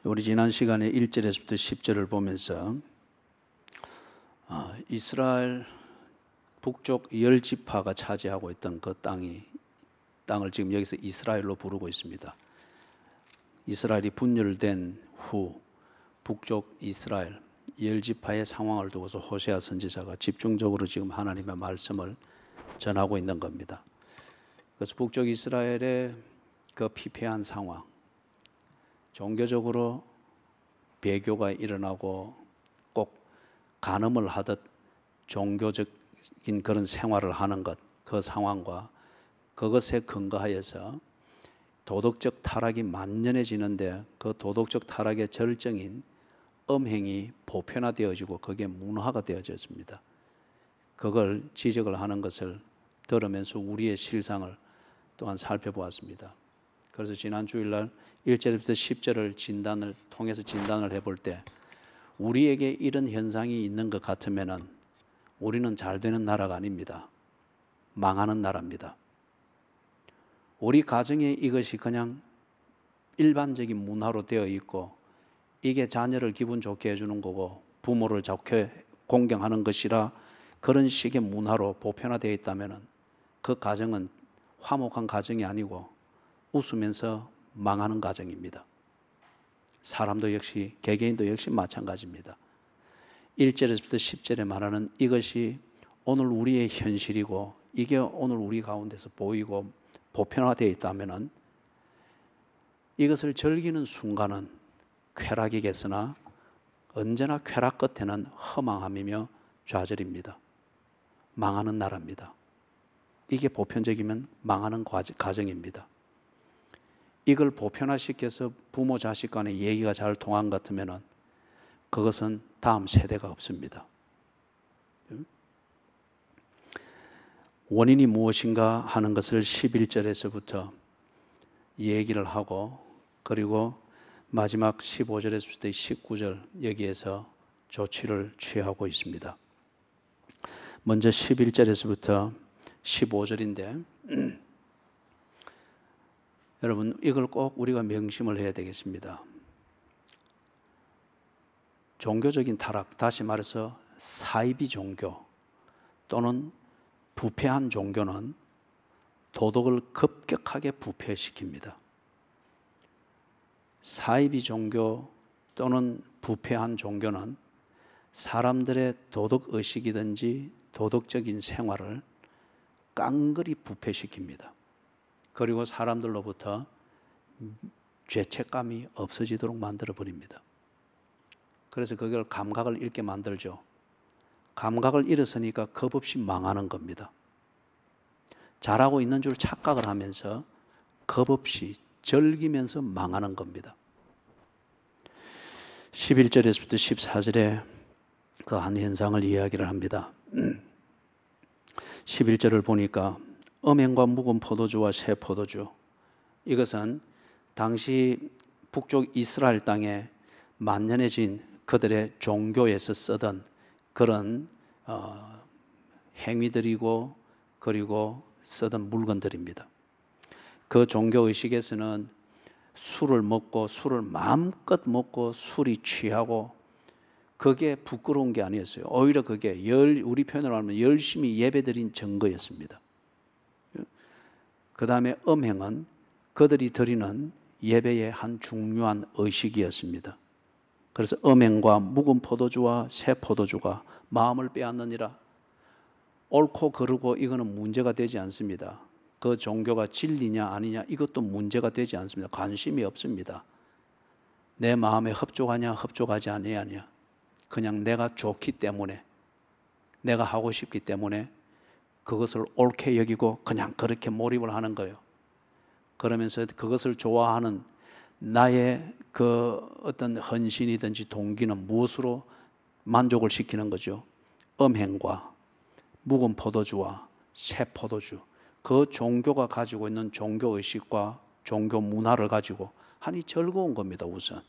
우리 지난 시간에 1절에서부터 10절을 보면서 이스라엘 북쪽 10지파가 차지하고 있던 그 땅을 지금 여기서 이스라엘로 부르고 있습니다. 이스라엘이 분열된 후 북쪽 이스라엘 10지파의 상황을 두고서 호세아 선지자가 집중적으로 지금 하나님의 말씀을 전하고 있는 겁니다. 그래서 북쪽 이스라엘의 그 피폐한 상황, 종교적으로 배교가 일어나고 꼭 간음을 하듯 종교적인 그런 생활을 하는 것, 그 상황과 그것에 근거하여서 도덕적 타락이 만연해지는데 그 도덕적 타락의 절정인 음행이 보편화되어지고 그게 문화가 되어졌습니다. 그걸 지적을 하는 것을 들으면서 우리의 실상을 또한 살펴보았습니다. 그래서 지난 주일날 1절부터 10절을 통해서 진단을 해볼 때 우리에게 이런 현상이 있는 것 같으면 우리는 잘 되는 나라가 아닙니다. 망하는 나라입니다. 우리 가정에 이것이 그냥 일반적인 문화로 되어 있고 이게 자녀를 기분 좋게 해주는 거고 부모를 좋게 공경하는 것이라 그런 식의 문화로 보편화되어 있다면 그 가정은 화목한 가정이 아니고 웃으면서 망하는 가정입니다. 사람도 역시 개개인도 역시 마찬가지입니다. 1절에서부터 10절에 말하는 이것이 오늘 우리의 현실이고 이게 오늘 우리 가운데서 보이고 보편화되어 있다면 이것을 즐기는 순간은 쾌락이겠으나 언제나 쾌락 끝에는 허망함이며 좌절입니다. 망하는 나라입니다. 이게 보편적이면 망하는 가정입니다. 이걸 보편화시켜서 부모 자식 간의 얘기가 잘 통한 것 같으면 그것은 다음 세대가 없습니다. 원인이 무엇인가 하는 것을 11절에서부터 얘기를 하고 그리고 마지막 15절에서부터 19절 여기에서 조치를 취하고 있습니다. 먼저 11절에서부터 15절인데 여러분 이걸 꼭 우리가 명심을 해야 되겠습니다. 종교적인 타락, 다시 말해서 사이비 종교 또는 부패한 종교는 도덕을 급격하게 부패시킵니다. 사이비 종교 또는 부패한 종교는 사람들의 도덕의식이든지 도덕적인 생활을 깡그리 부패시킵니다. 그리고 사람들로부터 죄책감이 없어지도록 만들어버립니다. 그래서 그걸 감각을 잃게 만들죠. 감각을 잃었으니까 겁없이 망하는 겁니다. 잘하고 있는 줄 착각을 하면서 겁없이 즐기면서 망하는 겁니다. 11절에서부터 14절에 그 한 현상을 이야기를 합니다. 11절을 보니까 음행과 묵은 포도주와 새 포도주, 이것은 당시 북쪽 이스라엘 땅에 만연해진 그들의 종교에서 쓰던 그런 행위들이고 그리고 쓰던 물건들입니다. 그 종교의식에서는 술을 먹고 술을 마음껏 먹고 술이 취하고 그게 부끄러운 게 아니었어요. 오히려 그게 우리 표현으로 하면 열심히 예배드린 증거였습니다. 그 다음에 음행은 그들이 드리는 예배의 한 중요한 의식이었습니다. 그래서 음행과 묵은 포도주와 새 포도주가 마음을 빼앗느니라. 옳고 그르고 이거는 문제가 되지 않습니다. 그 종교가 진리냐 아니냐 이것도 문제가 되지 않습니다. 관심이 없습니다. 내 마음에 흡족하냐 흡족하지 아니하냐, 그냥 내가 좋기 때문에 내가 하고 싶기 때문에 그것을 옳게 여기고 그냥 그렇게 몰입을 하는 거예요. 그러면서 그것을 좋아하는 나의 그 어떤 헌신이든지 동기는 무엇으로 만족을 시키는 거죠? 음행과 묵은 포도주와 새 포도주, 그 종교가 가지고 있는 종교의식과 종교 문화를 가지고 하니 즐거운 겁니다. 우선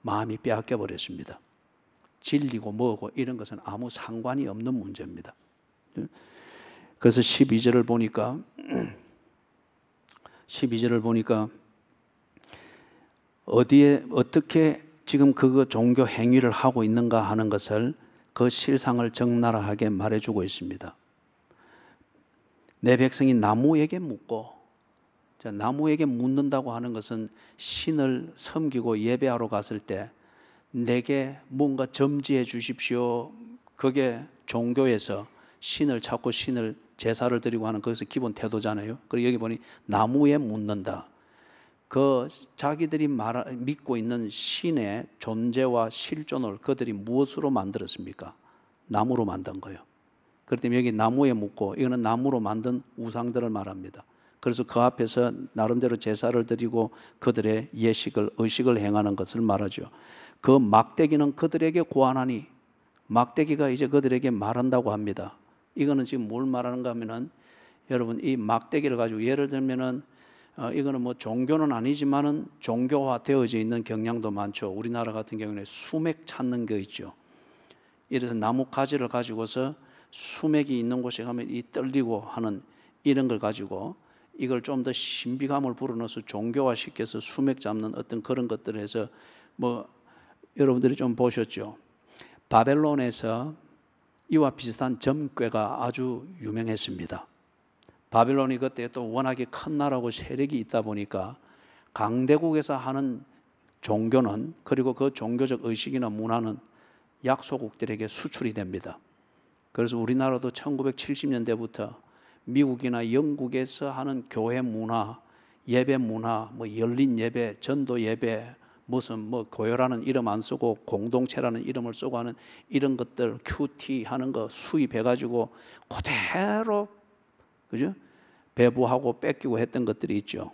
마음이 빼앗겨 버렸습니다. 진리고 뭐고 이런 것은 아무 상관이 없는 문제입니다. 그래서 12절을 보니까 어디에 어떻게 지금 그 종교 행위를 하고 있는가 하는 것을 그 실상을 적나라하게 말해주고 있습니다. 내 백성이 나무에게 묻고, 자, 나무에게 묻는다고 하는 것은 신을 섬기고 예배하러 갔을 때 내게 뭔가 점지해 주십시오. 그게 종교에서 신을 찾고 신을 제사를 드리고 하는 그것이 기본 태도잖아요. 그리고 여기 보니 나무에 묻는다. 그 자기들이 믿고 있는 신의 존재와 실존을 그들이 무엇으로 만들었습니까? 나무로 만든 거예요. 그렇기 때문에 여기 나무에 묻고, 이거는 나무로 만든 우상들을 말합니다. 그래서 그 앞에서 나름대로 제사를 드리고 그들의 예식을, 의식을 행하는 것을 말하죠. 그 막대기는 그들에게 고하나니, 막대기가 이제 그들에게 말한다고 합니다. 이거는 지금 뭘 말하는가 하면은, 여러분, 이 막대기를 가지고 예를 들면은 이거는 뭐 종교는 아니지만은 종교화 되어져 있는 경향도 많죠. 우리나라 같은 경우는 수맥 찾는 거 있죠. 이래서 나무 가지를 가지고서 수맥이 있는 곳에 가면 이 떨리고 하는 이런 걸 가지고 이걸 좀 더 신비감을 불어넣어서 종교화 시켜서 수맥 잡는 어떤 그런 것들을 해서, 뭐 여러분들이 좀 보셨죠. 바벨론에서 이와 비슷한 점괘가 아주 유명했습니다. 바벨론이 그때 또 워낙에 큰 나라고 세력이 있다 보니까 강대국에서 하는 종교는, 그리고 그 종교적 의식이나 문화는 약소국들에게 수출이 됩니다. 그래서 우리나라도 1970년대부터 미국이나 영국에서 하는 교회 문화, 예배 문화, 뭐 열린 예배, 전도 예배, 무슨 뭐 교회라는 이름 안 쓰고 공동체라는 이름을 쓰고 하는 이런 것들, 큐티 하는 거 수입해가지고 그대로, 그죠? 배부하고 뺏기고 했던 것들이 있죠.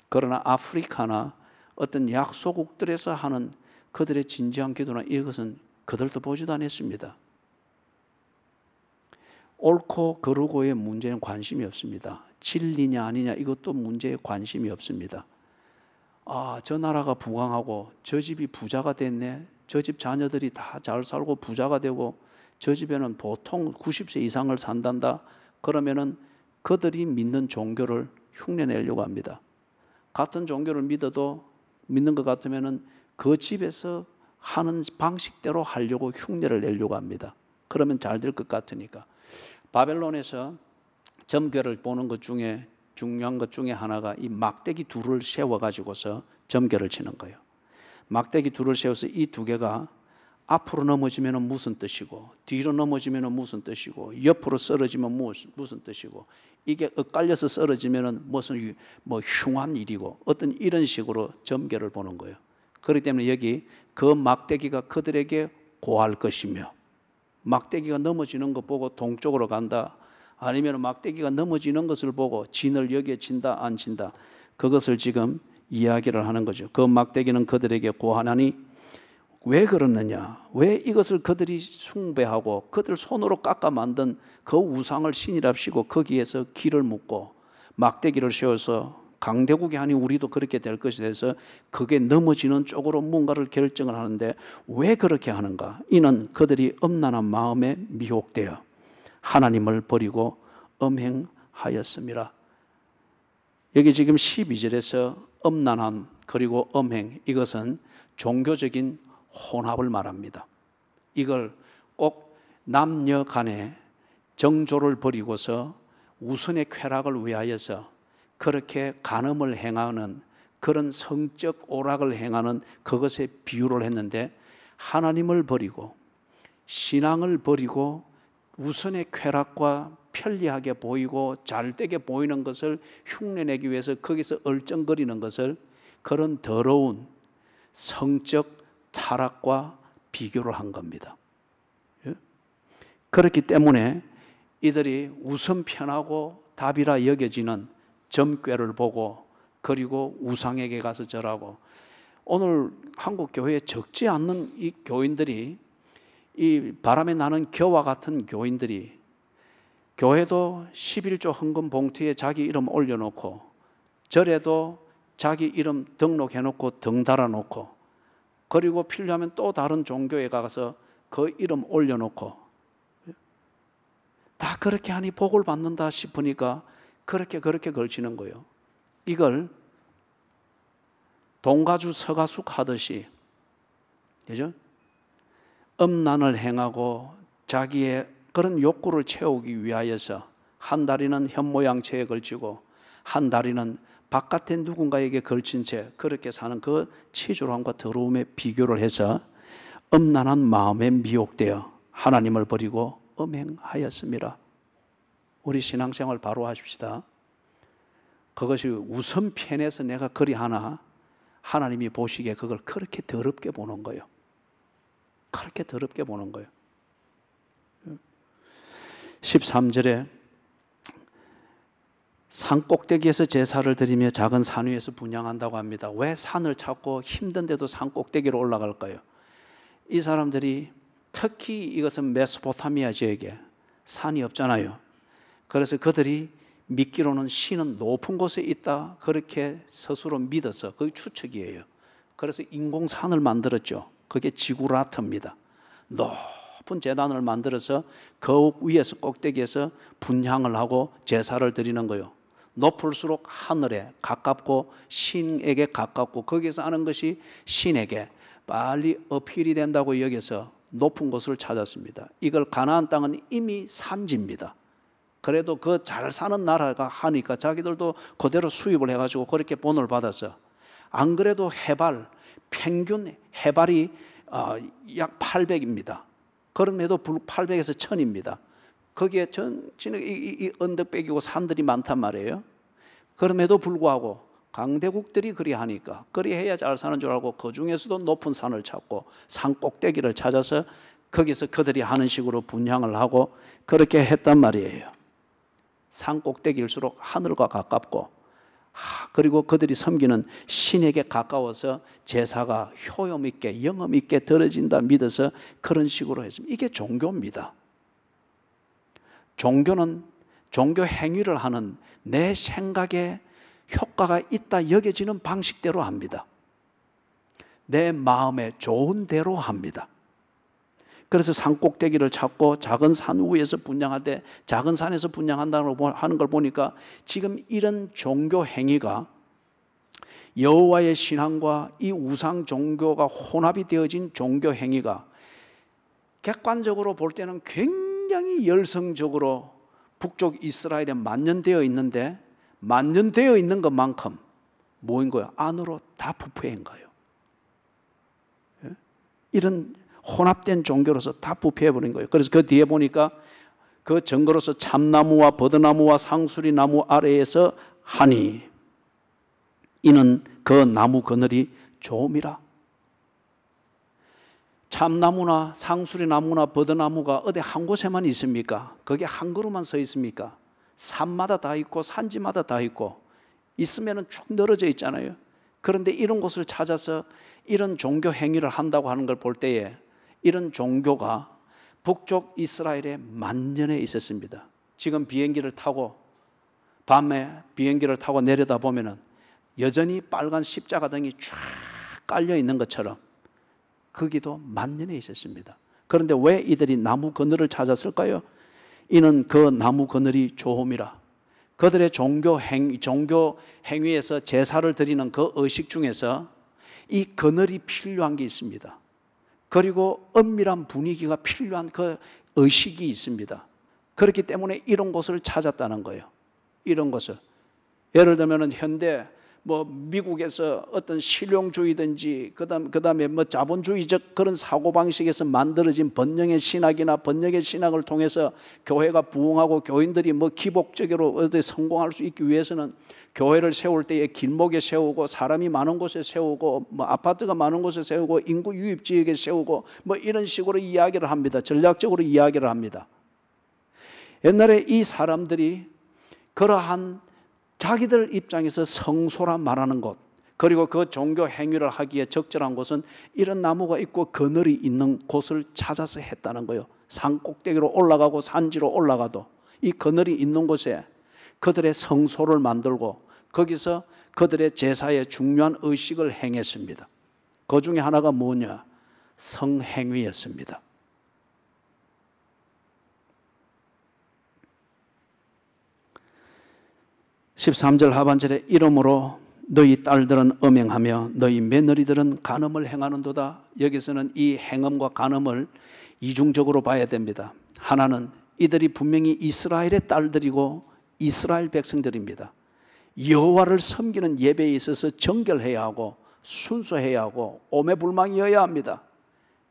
그러나 아프리카나 어떤 약소국들에서 하는 그들의 진지한 기도나 이것은 그들도 보지도 않았습니다. 옳고 그르고의 문제는 관심이 없습니다. 진리냐 아니냐 이것도 문제에 관심이 없습니다. 아, 저 나라가 부강하고 저 집이 부자가 됐네. 저 집 자녀들이 다 잘 살고 부자가 되고 저 집에는 보통 90세 이상을 산단다. 그러면은 그들이 믿는 종교를 흉내내려고 합니다. 같은 종교를 믿는 것 같으면은 그 집에서 하는 방식대로 하려고 흉내를 내려고 합니다. 그러면 잘 될 것 같으니까. 바벨론에서 점괘를 보는 것 중에 중요한 것 중에 하나가 이 막대기 둘을 세워가지고서 점괘를 치는 거예요. 막대기 둘을 세워서 이 두 개가 앞으로 넘어지면 무슨 뜻이고, 뒤로 넘어지면 무슨 뜻이고, 옆으로 쓰러지면 무슨 뜻이고, 이게 엇갈려서 쓰러지면 무슨 뭐 흉한 일이고, 어떤 이런 식으로 점괘를 보는 거예요. 그렇기 때문에 여기 그 막대기가 그들에게 고할 것이며, 막대기가 넘어지는 것 보고 동쪽으로 간다, 아니면 막대기가 넘어지는 것을 보고 진을 여기에 친다 안 친다, 그것을 지금 이야기를 하는 거죠. 그 막대기는 그들에게 고하나니, 왜 그러느냐, 왜 이것을 그들이 숭배하고 그들 손으로 깎아 만든 그 우상을 신이랍시고 거기에서 기를 묻고 막대기를 세워서 강대국이 아닌 우리도 그렇게 될 것이 돼서 그게 넘어지는 쪽으로 뭔가를 결정을 하는데, 왜 그렇게 하는가? 이는 그들이 엄난한 마음에 미혹되어 하나님을 버리고 엄행하였음이라. 여기 지금 12절에서 엄난함 그리고 엄행, 이것은 종교적인 혼합을 말합니다. 이걸 꼭 남녀 간에 정조를 버리고서 우선의 쾌락을 위하여서 그렇게 간음을 행하는 그런 성적 오락을 행하는 그것에 비유를 했는데, 하나님을 버리고 신앙을 버리고 우선의 쾌락과 편리하게 보이고 잘되게 보이는 것을 흉내내기 위해서 거기서 얼쩡거리는 것을 그런 더러운 성적 타락과 비교를 한 겁니다. 그렇기 때문에 이들이 우선 편하고 답이라 여겨지는 점괘를 보고, 그리고 우상에게 가서 절하고, 오늘 한국 교회에 적지 않는 이 교인들이, 이 바람에 나는 겨와 같은 교인들이 교회도 11조 헌금 봉투에 자기 이름 올려놓고, 절에도 자기 이름 등록해놓고 등 달아놓고, 그리고 필요하면 또 다른 종교에 가서 그 이름 올려놓고, 다 그렇게 하니 복을 받는다 싶으니까 그렇게 걸치는 거예요. 이걸 동가주 서가숙 하듯이, 그죠? 음란을 행하고 자기의 그런 욕구를 채우기 위하여서 한 다리는 현모양처에 걸치고 한 다리는 바깥에 누군가에게 걸친 채 그렇게 사는 그 치졸함과 더러움에 비교를 해서 음란한 마음에 미혹되어 하나님을 버리고 음행하였습니다. 우리 신앙생활 바로 하십시다. 그것이 우선편에서 내가 그리 하나 하나님이 보시기에 그걸 그렇게 더럽게 보는 거예요. 그렇게 더럽게 보는 거예요. 13절에 산 꼭대기에서 제사를 드리며 작은 산 위에서 분향한다고 합니다. 왜 산을 찾고 힘든데도 산 꼭대기로 올라갈까요? 이 사람들이 특히 이것은 메소포타미아 지역에 산이 없잖아요. 그래서 그들이 믿기로는 신은 높은 곳에 있다 그렇게 스스로 믿어서 그게 추측이에요. 그래서 인공산을 만들었죠. 그게 지구라트입니다. 높은 제단을 만들어서 그 위에서 꼭대기에서 분향을 하고 제사를 드리는 거예요. 높을수록 하늘에 가깝고 신에게 가깝고 거기서 하는 것이 신에게 빨리 어필이 된다고 여겨서 높은 곳을 찾았습니다. 이걸 가나안 땅은 이미 산지입니다. 그래도 그 잘 사는 나라가 하니까 자기들도 그대로 수입을 해가지고 그렇게 본을 받아서, 안 그래도 평균 해발이 약 800입니다. 그럼에도 800에서 1000입니다. 거기에 이 언덕배기고 산들이 많단 말이에요. 그럼에도 불구하고 강대국들이 그리 하니까 그리 해야 잘 사는 줄 알고 그 중에서도 높은 산을 찾고 산 꼭대기를 찾아서 거기서 그들이 하는 식으로 분향을 하고 그렇게 했단 말이에요. 산 꼭대기일수록 하늘과 가깝고, 그리고 그들이 섬기는 신에게 가까워서 제사가 효용 있게 영험 있게 들어진다 믿어서 그런 식으로 했습니다. 이게 종교입니다. 종교는 종교 행위를 하는 내 생각에 효과가 있다 여겨지는 방식대로 합니다. 내 마음에 좋은 대로 합니다. 그래서 산 꼭대기를 찾고 작은 산 위에서 분향할 때 작은 산에서 분향한다고 하는 걸 보니까 지금 이런 종교 행위가 여호와의 신앙과 이 우상 종교가 혼합이 되어진 종교 행위가 객관적으로 볼 때는 굉장히 열성적으로 북쪽 이스라엘에 만연되어 있는데, 만연되어 있는 것만큼 뭐인 거예요? 안으로 다 부패인 거예요. 이런 혼합된 종교로서 다 부패해버린 거예요. 그래서 그 뒤에 보니까 그 증거로서 참나무와 버드나무와 상수리나무 아래에서 하니 이는 그 나무 그늘이 좋음이라. 참나무나 상수리나무나 버드나무가 어디 한 곳에만 있습니까? 거기 한 그루만 서 있습니까? 산마다 다 있고 산지마다 다 있고 있으면 쭉 늘어져 있잖아요. 그런데 이런 곳을 찾아서 이런 종교 행위를 한다고 하는 걸 볼 때에 이런 종교가 북쪽 이스라엘에 만연해 있었습니다. 지금 비행기를 타고 밤에 비행기를 타고 내려다 보면은 여전히 빨간 십자가 등이 쫙 깔려 있는 것처럼 거기도 만연해 있었습니다. 그런데 왜 이들이 나무 그늘을 찾았을까요? 이는 그 나무 그늘이 좋음이라. 그들의 종교 행위에서 제사를 드리는 그 의식 중에서 이 그늘이 필요한 게 있습니다. 그리고 엄밀한 분위기가 필요한 그 의식이 있습니다. 그렇기 때문에 이런 곳을 찾았다는 거예요. 이런 곳을. 예를 들면 현대 미국에서 어떤 실용주의든지 그다음에 자본주의적 그런 사고방식에서 만들어진 번영의 신학이나 번영의 신학을 통해서 교회가 부흥하고 교인들이 기복적으로 어디 성공할 수 있기 위해서는 교회를 세울 때에 길목에 세우고 사람이 많은 곳에 세우고 아파트가 많은 곳에 세우고 인구 유입 지역에 세우고 이런 식으로 이야기를 합니다. 전략적으로 이야기를 합니다. 옛날에 이 사람들이 그러한 자기들 입장에서 성소란 말하는 곳, 그리고 그 종교 행위를 하기에 적절한 곳은 이런 나무가 있고 그늘이 있는 곳을 찾아서 했다는 거예요. 산 꼭대기로 올라가고 산지로 올라가도 이 그늘이 있는 곳에 그들의 성소를 만들고 거기서 그들의 제사의 중요한 의식을 행했습니다. 그 중에 하나가 뭐냐? 성행위였습니다. (13절) 하반절에 이러므로 너희 딸들은 음행하며 너희 며느리들은 간음을 행하는도다. 여기서는 이 행음과 간음을 이중적으로 봐야 됩니다. 하나는 이들이 분명히 이스라엘의 딸들이고 이스라엘 백성들입니다. 여호와를 섬기는 예배에 있어서 정결해야 하고 순수해야 하고 오매불망이어야 합니다.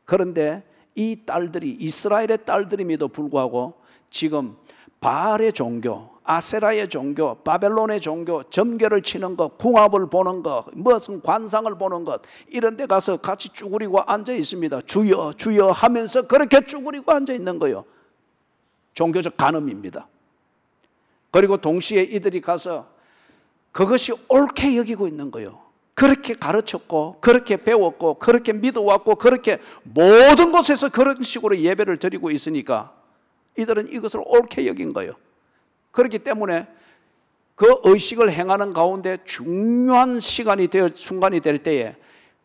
그런데 이 딸들이 이스라엘의 딸들임에도 불구하고 지금 바알의 종교, 아세라의 종교, 바벨론의 종교, 점괘를 치는 것, 궁합을 보는 것, 무슨 관상을 보는 것, 이런 데 가서 같이 쭈그리고 앉아 있습니다. 주여 주여 하면서 그렇게 쭈그리고 앉아 있는 거예요. 종교적 간음입니다. 그리고 동시에 이들이 가서 그것이 옳게 여기고 있는 거예요. 그렇게 가르쳤고 그렇게 배웠고 그렇게 믿어왔고 그렇게 모든 곳에서 그런 식으로 예배를 드리고 있으니까 이들은 이것을 옳게 여긴 거예요. 그렇기 때문에 그 의식을 행하는 가운데 중요한 순간이 될 때에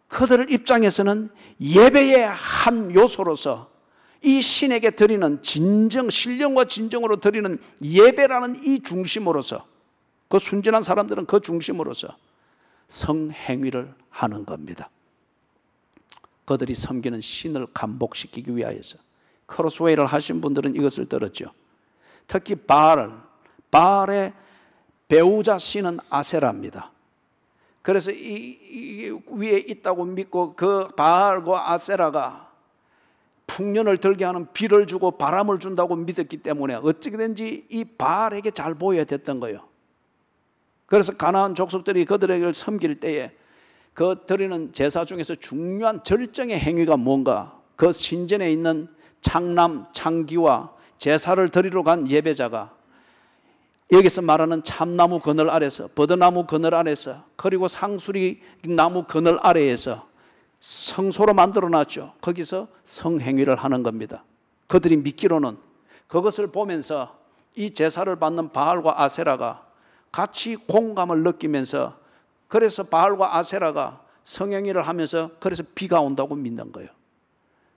그들 입장에서는 예배의 한 요소로서 이 신에게 드리는 신령과 진정으로 드리는 예배라는 이 중심으로서, 그 순전한 사람들은 그 중심으로서 성행위를 하는 겁니다. 그들이 섬기는 신을 감복시키기 위하여서. 크로스웨이를 하신 분들은 이것을 들었죠. 특히 바알의 배우자 신은 아세라입니다. 그래서 이 위에 있다고 믿고 그 바알과 아세라가 풍년을 들게 하는 비를 주고 바람을 준다고 믿었기 때문에 어떻게든지 이 바알에게 잘 보여야 됐던 거예요. 그래서 가나안 족속들이 그들에게 섬길 때에 그 드리는 제사 중에서 중요한 절정의 행위가 뭔가, 그 신전에 있는 창남, 창기와 제사를 드리러 간 예배자가 여기서 말하는 참나무 그늘 아래서, 버드나무 그늘 아래서, 그리고 상수리 나무 그늘 아래에서 성소로 만들어놨죠. 거기서 성행위를 하는 겁니다. 그들이 믿기로는 그것을 보면서 이 제사를 받는 바알과 아세라가 같이 공감을 느끼면서, 그래서 바알과 아세라가 성행위를 하면서 그래서 비가 온다고 믿는 거예요.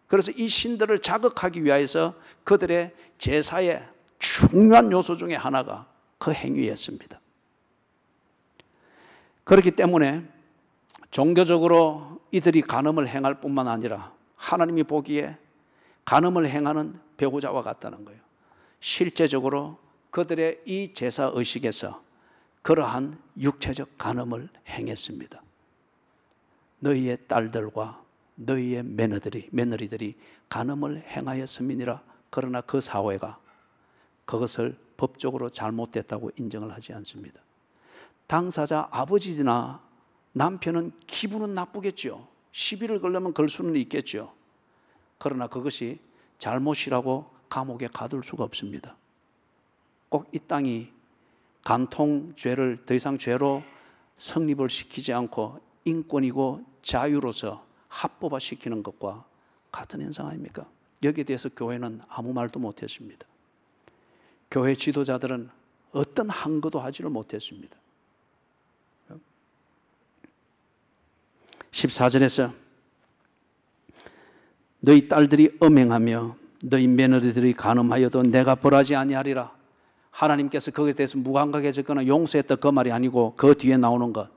그래서 이 신들을 자극하기 위해서 그들의 제사의 중요한 요소 중에 하나가 그 행위였습니다. 그렇기 때문에 종교적으로 이들이 간음을 행할 뿐만 아니라 하나님이 보기에 간음을 행하는 배우자와 같다는 거예요. 실제적으로 그들의 이 제사 의식에서 그러한 육체적 간음을 행했습니다. 너희의 딸들과 너희의 며느리들이 간음을 행하였음이니라. 그러나 그 사회가 그것을 법적으로 잘못됐다고 인정을 하지 않습니다. 당사자 아버지나 남편은 기분은 나쁘겠죠. 시비를 걸려면 걸 수는 있겠죠. 그러나 그것이 잘못이라고 감옥에 가둘 수가 없습니다. 꼭 이 땅이 간통죄를 더 이상 죄로 성립을 시키지 않고 인권이고 자유로서 합법화시키는 것과 같은 현상 아닙니까? 여기에 대해서 교회는 아무 말도 못했습니다. 교회 지도자들은 어떤 항거도 하지를 못했습니다. 14절에서 너희 딸들이 음행하며 너희 며느리들이 간음하여도 내가 벌하지 아니하리라. 하나님께서 거기에 대해서 무감각해졌거나 용서했다 그 말이 아니고 그 뒤에 나오는 것,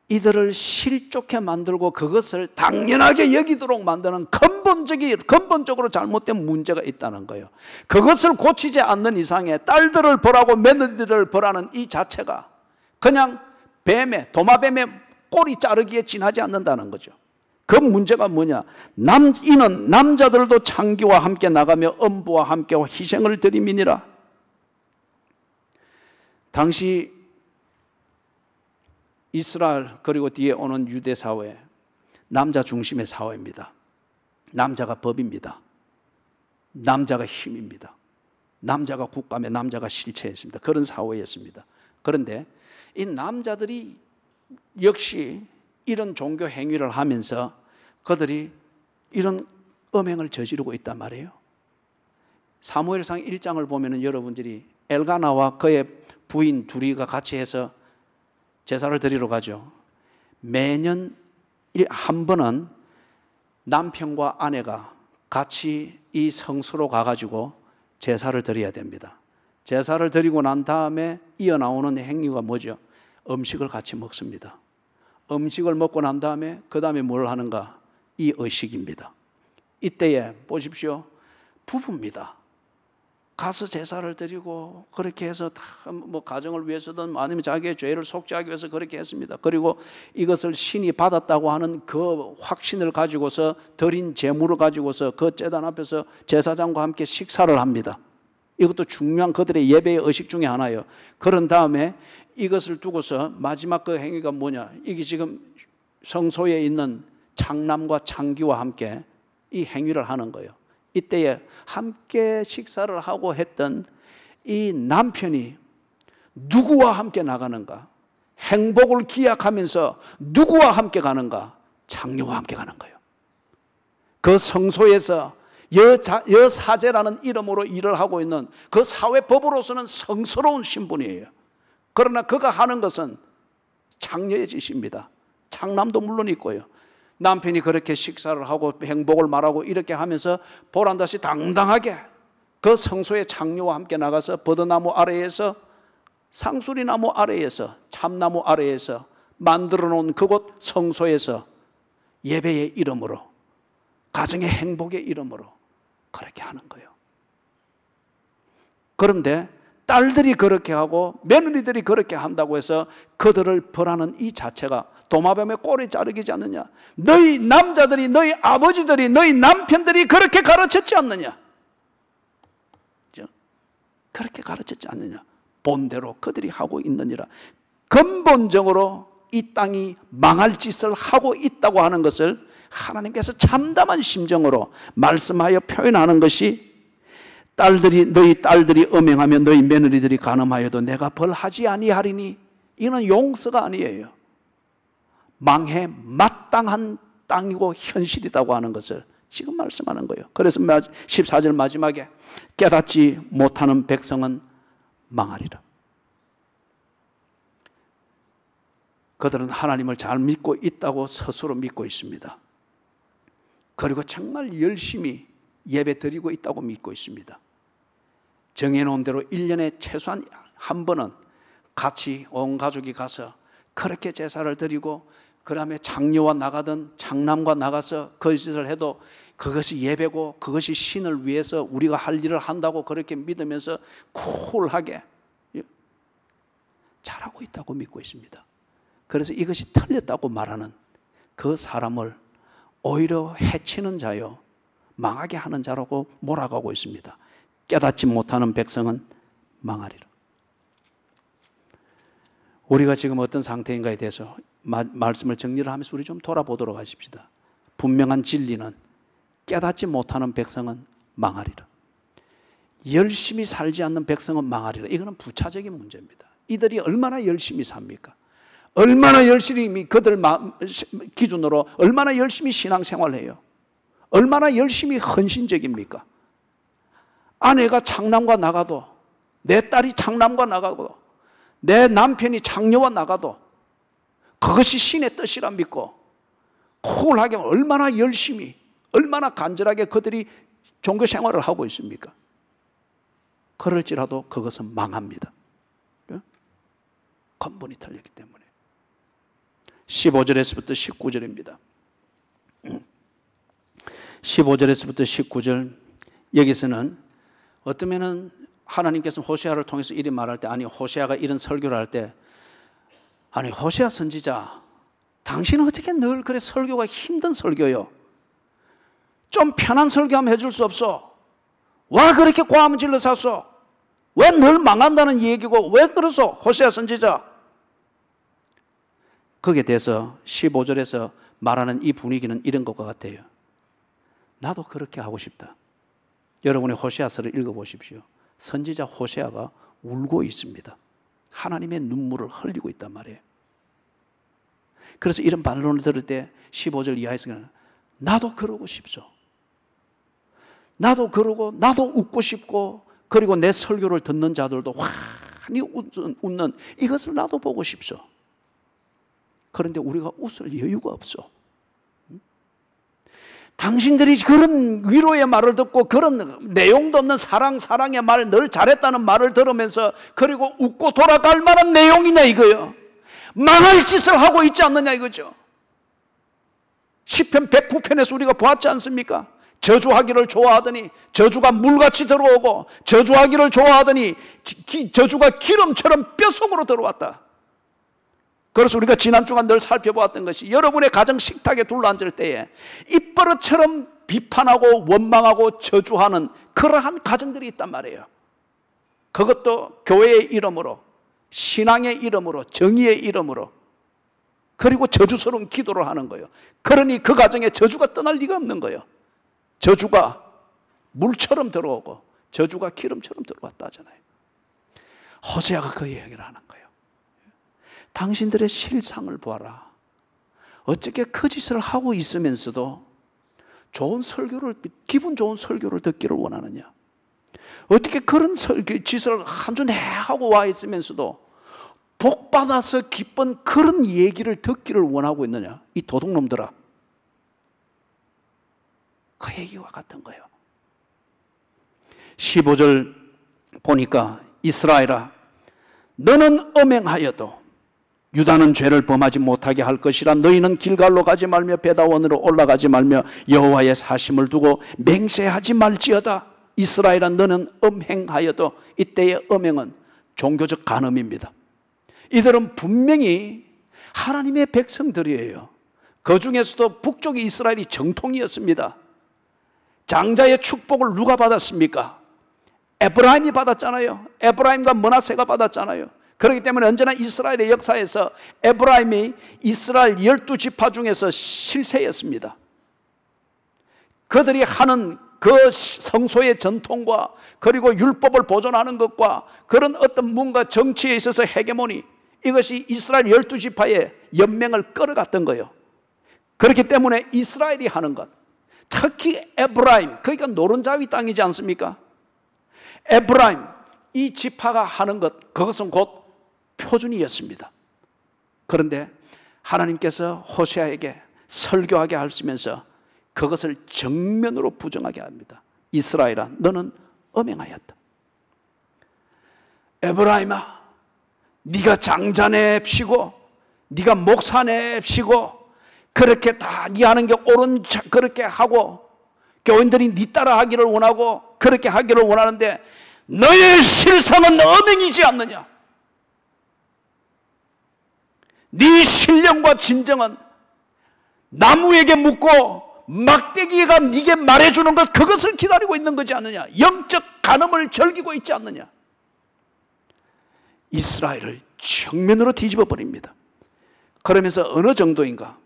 이들을 실족해 만들고 그것을 당연하게 여기도록 만드는 근본적으로 잘못된 문제가 있다는 거예요. 그것을 고치지 않는 이상에 딸들을 벌하고 며느리들을 벌하는 이 자체가 그냥 도마뱀의 꼬리 자르기에 지나지 않는다는 거죠. 그 문제가 뭐냐? 이는 남자들도 창기와 함께 나가며 음부와 함께 희생을 드림이니라. 당시 이스라엘 그리고 뒤에 오는 유대 사회, 남자 중심의 사회입니다. 남자가 법입니다. 남자가 힘입니다. 남자가 국가며 남자가 실체였습니다. 그런 사회였습니다. 그런데 이 남자들이 역시 이런 종교 행위를 하면서 그들이 이런 음행을 저지르고 있단 말이에요. 사무엘상 1장을 보면 여러분들이 엘가나와 그의 부인 둘이가 같이 해서 제사를 드리러 가죠. 매년 한 번은 남편과 아내가 같이 이 성소로 가가지고 제사를 드려야 됩니다. 제사를 드리고 난 다음에 이어나오는 행위가 뭐죠? 음식을 같이 먹습니다. 음식을 먹고 난 다음에 그 다음에 뭘 하는가? 이 의식입니다. 이때에 보십시오. 부부입니다. 가서 제사를 드리고 그렇게 해서 다 뭐 가정을 위해서든 아니면 자기의 죄를 속죄하기 위해서 그렇게 했습니다. 그리고 이것을 신이 받았다고 하는 그 확신을 가지고서 드린 제물을 가지고서 그 제단 앞에서 제사장과 함께 식사를 합니다. 이것도 중요한 그들의 예배의 의식 중에 하나예요. 그런 다음에 이것을 두고서 마지막 그 행위가 뭐냐? 이게 지금 성소에 있는 장남과 장기와 함께 이 행위를 하는 거예요. 이때에 함께 식사를 하고 했던 이 남편이 누구와 함께 나가는가? 행복을 기약하면서 누구와 함께 가는가? 장녀와 함께 가는 거예요. 그 성소에서 여사제라는 이름으로 일을 하고 있는 그 사회법으로서는 성스러운 신분이에요. 그러나 그가 하는 것은 장녀의 짓입니다. 장남도 물론 있고요. 남편이 그렇게 식사를 하고 행복을 말하고 이렇게 하면서 보란듯이 당당하게 그 성소의 장녀와 함께 나가서 버드나무 아래에서 상수리나무 아래에서 참나무 아래에서 만들어 놓은 그곳 성소에서 예배의 이름으로 가정의 행복의 이름으로 그렇게 하는 거예요. 그런데 딸들이 그렇게 하고 며느리들이 그렇게 한다고 해서 그들을 벌하는 이 자체가 도마뱀의 꼬리 자르기지 않느냐? 너희 남자들이, 너희 아버지들이, 너희 남편들이 그렇게 가르쳤지 않느냐? 그렇게 가르쳤지 않느냐? 본대로 그들이 하고 있느니라. 근본적으로 이 땅이 망할 짓을 하고 있다고 하는 것을 하나님께서 참담한 심정으로 말씀하여 표현하는 것이 너희 딸들이 음행하며 너희 며느리들이 간음하여도 내가 벌하지 아니하리니, 이는 용서가 아니에요. 망해 마땅한 땅이고 현실이라고 하는 것을 지금 말씀하는 거예요. 그래서 14절 마지막에 깨닫지 못하는 백성은 망하리라. 그들은 하나님을 잘 믿고 있다고 스스로 믿고 있습니다. 그리고 정말 열심히 예배 드리고 있다고 믿고 있습니다. 정해놓은 대로 1년에 최소한 한 번은 같이 온 가족이 가서 그렇게 제사를 드리고 그 다음에 장녀와 나가든 장남과 나가서 거짓을 해도 그것이 예배고 그것이 신을 위해서 우리가 할 일을 한다고 그렇게 믿으면서 쿨하게 잘하고 있다고 믿고 있습니다. 그래서 이것이 틀렸다고 말하는 그 사람을 오히려 해치는 자요, 망하게 하는 자라고 몰아가고 있습니다. 깨닫지 못하는 백성은 망하리라. 우리가 지금 어떤 상태인가에 대해서 말씀을 정리를 하면서 우리 좀 돌아보도록 하십시다. 분명한 진리는 깨닫지 못하는 백성은 망하리라. 열심히 살지 않는 백성은 망하리라. 이거는 부차적인 문제입니다. 이들이 얼마나 열심히 삽니까? 얼마나 열심히 그들 기준으로 얼마나 열심히 신앙생활을 해요? 얼마나 열심히 헌신적입니까? 아내가 장남과 나가도, 내 딸이 장남과 나가도, 내 남편이 장녀와 나가도 그것이 신의 뜻이라 믿고 쿨하게 얼마나 열심히, 얼마나 간절하게 그들이 종교 생활을 하고 있습니까? 그럴지라도 그것은 망합니다. 근본이 틀렸기 때문에. 15절에서부터 19절입니다. 15절에서부터 19절, 여기서는 어쩌면은 하나님께서 호세아를 통해서 이리 말할 때, 아니 호세아가 이런 설교를 할 때, 아니 호세아 선지자, 당신은 어떻게 늘 그래 설교가 힘든 설교요? 좀 편한 설교하면 해줄 수 없어? 왜 그렇게 고함을 질러 샀어? 왜 늘 망한다는 얘기고 왜 그러소? 호세아 선지자. 거기에 대해서 15절에서 말하는 이 분위기는 이런 것과 같아요. 나도 그렇게 하고 싶다. 여러분이 호세아서를 읽어보십시오. 선지자 호세아가 울고 있습니다. 하나님의 눈물을 흘리고 있단 말이에요. 그래서 이런 반론을 들을 때 15절 이하에서는 나도 그러고 싶소. 나도 그러고 나도 웃고 싶고, 그리고 내 설교를 듣는 자들도 환히 웃는 이것을 나도 보고 싶소. 그런데 우리가 웃을 여유가 없어. 당신들이 그런 위로의 말을 듣고 그런 내용도 없는 사랑의 말, 늘 잘했다는 말을 들으면서 그리고 웃고 돌아갈 만한 내용이냐 이거예요. 망할 짓을 하고 있지 않느냐 이거죠. 시편 109편에서 우리가 보았지 않습니까? 저주하기를 좋아하더니 저주가 물같이 들어오고, 저주하기를 좋아하더니 저주가 기름처럼 뼛속으로 들어왔다. 그래서 우리가 지난 주간 늘 살펴보았던 것이, 여러분의 가정 식탁에 둘러앉을 때에 입버릇처럼 비판하고 원망하고 저주하는 그러한 가정들이 있단 말이에요. 그것도 교회의 이름으로, 신앙의 이름으로, 정의의 이름으로, 그리고 저주스러운 기도를 하는 거예요. 그러니 그 가정에 저주가 떠날 리가 없는 거예요. 저주가 물처럼 들어오고 저주가 기름처럼 들어왔다 하잖아요. 호세아가 그 이야기를 하는 거예요. 당신들의 실상을 보아라. 어떻게 그 짓을 하고 있으면서도 좋은 설교를, 기분 좋은 설교를 듣기를 원하느냐? 어떻게 그런 짓을 한 주 내내 하고 와 있으면서도 복받아서 기쁜 그런 얘기를 듣기를 원하고 있느냐? 이 도둑놈들아. 그 얘기와 같은 거예요. 15절 보니까, 이스라엘아, 너는 음행하여도 유다는 죄를 범하지 못하게 할 것이라. 너희는 길갈로 가지 말며 베다원으로 올라가지 말며 여호와의 사심을 두고 맹세하지 말지어다. 이스라엘아, 너는 음행하여도, 이때의 음행은 종교적 간음입니다. 이들은 분명히 하나님의 백성들이에요. 그 중에서도 북쪽 이스라엘이 정통이었습니다. 장자의 축복을 누가 받았습니까? 에브라임이 받았잖아요. 에브라임과 므낫세가 받았잖아요. 그렇기 때문에 언제나 이스라엘의 역사에서 에브라임이 이스라엘 12지파 중에서 실세였습니다. 그들이 하는 그 성소의 전통과, 그리고 율법을 보존하는 것과, 그런 어떤 뭔가 정치에 있어서 헤게모니, 이것이 이스라엘 12지파의 연맹을 끌어갔던 거예요. 그렇기 때문에 이스라엘이 하는 것, 특히 에브라임, 그러니까 노른자위 땅이지 않습니까? 에브라임, 이 지파가 하는 것, 그것은 곧 표준이었습니다. 그런데 하나님께서 호세아에게 설교하게 하시면서 그것을 정면으로 부정하게 합니다. 이스라엘아, 너는 음행하였다. 에브라임아, 네가 장자 냅시고 네가 목사 냅시고 그렇게 다 네 하는 게 옳은 그렇게 하고 교인들이 네 따라 하기를 원하고 그렇게 하기를 원하는데 너의 실상은 음행이지 않느냐? 네 신령과 진정은 나무에게 묻고 막대기가 네게 말해주는 것, 그것을 기다리고 있는 거지 않느냐? 영적 간음을 즐기고 있지 않느냐? 이스라엘을 정면으로 뒤집어 버립니다. 그러면서 어느 정도인가?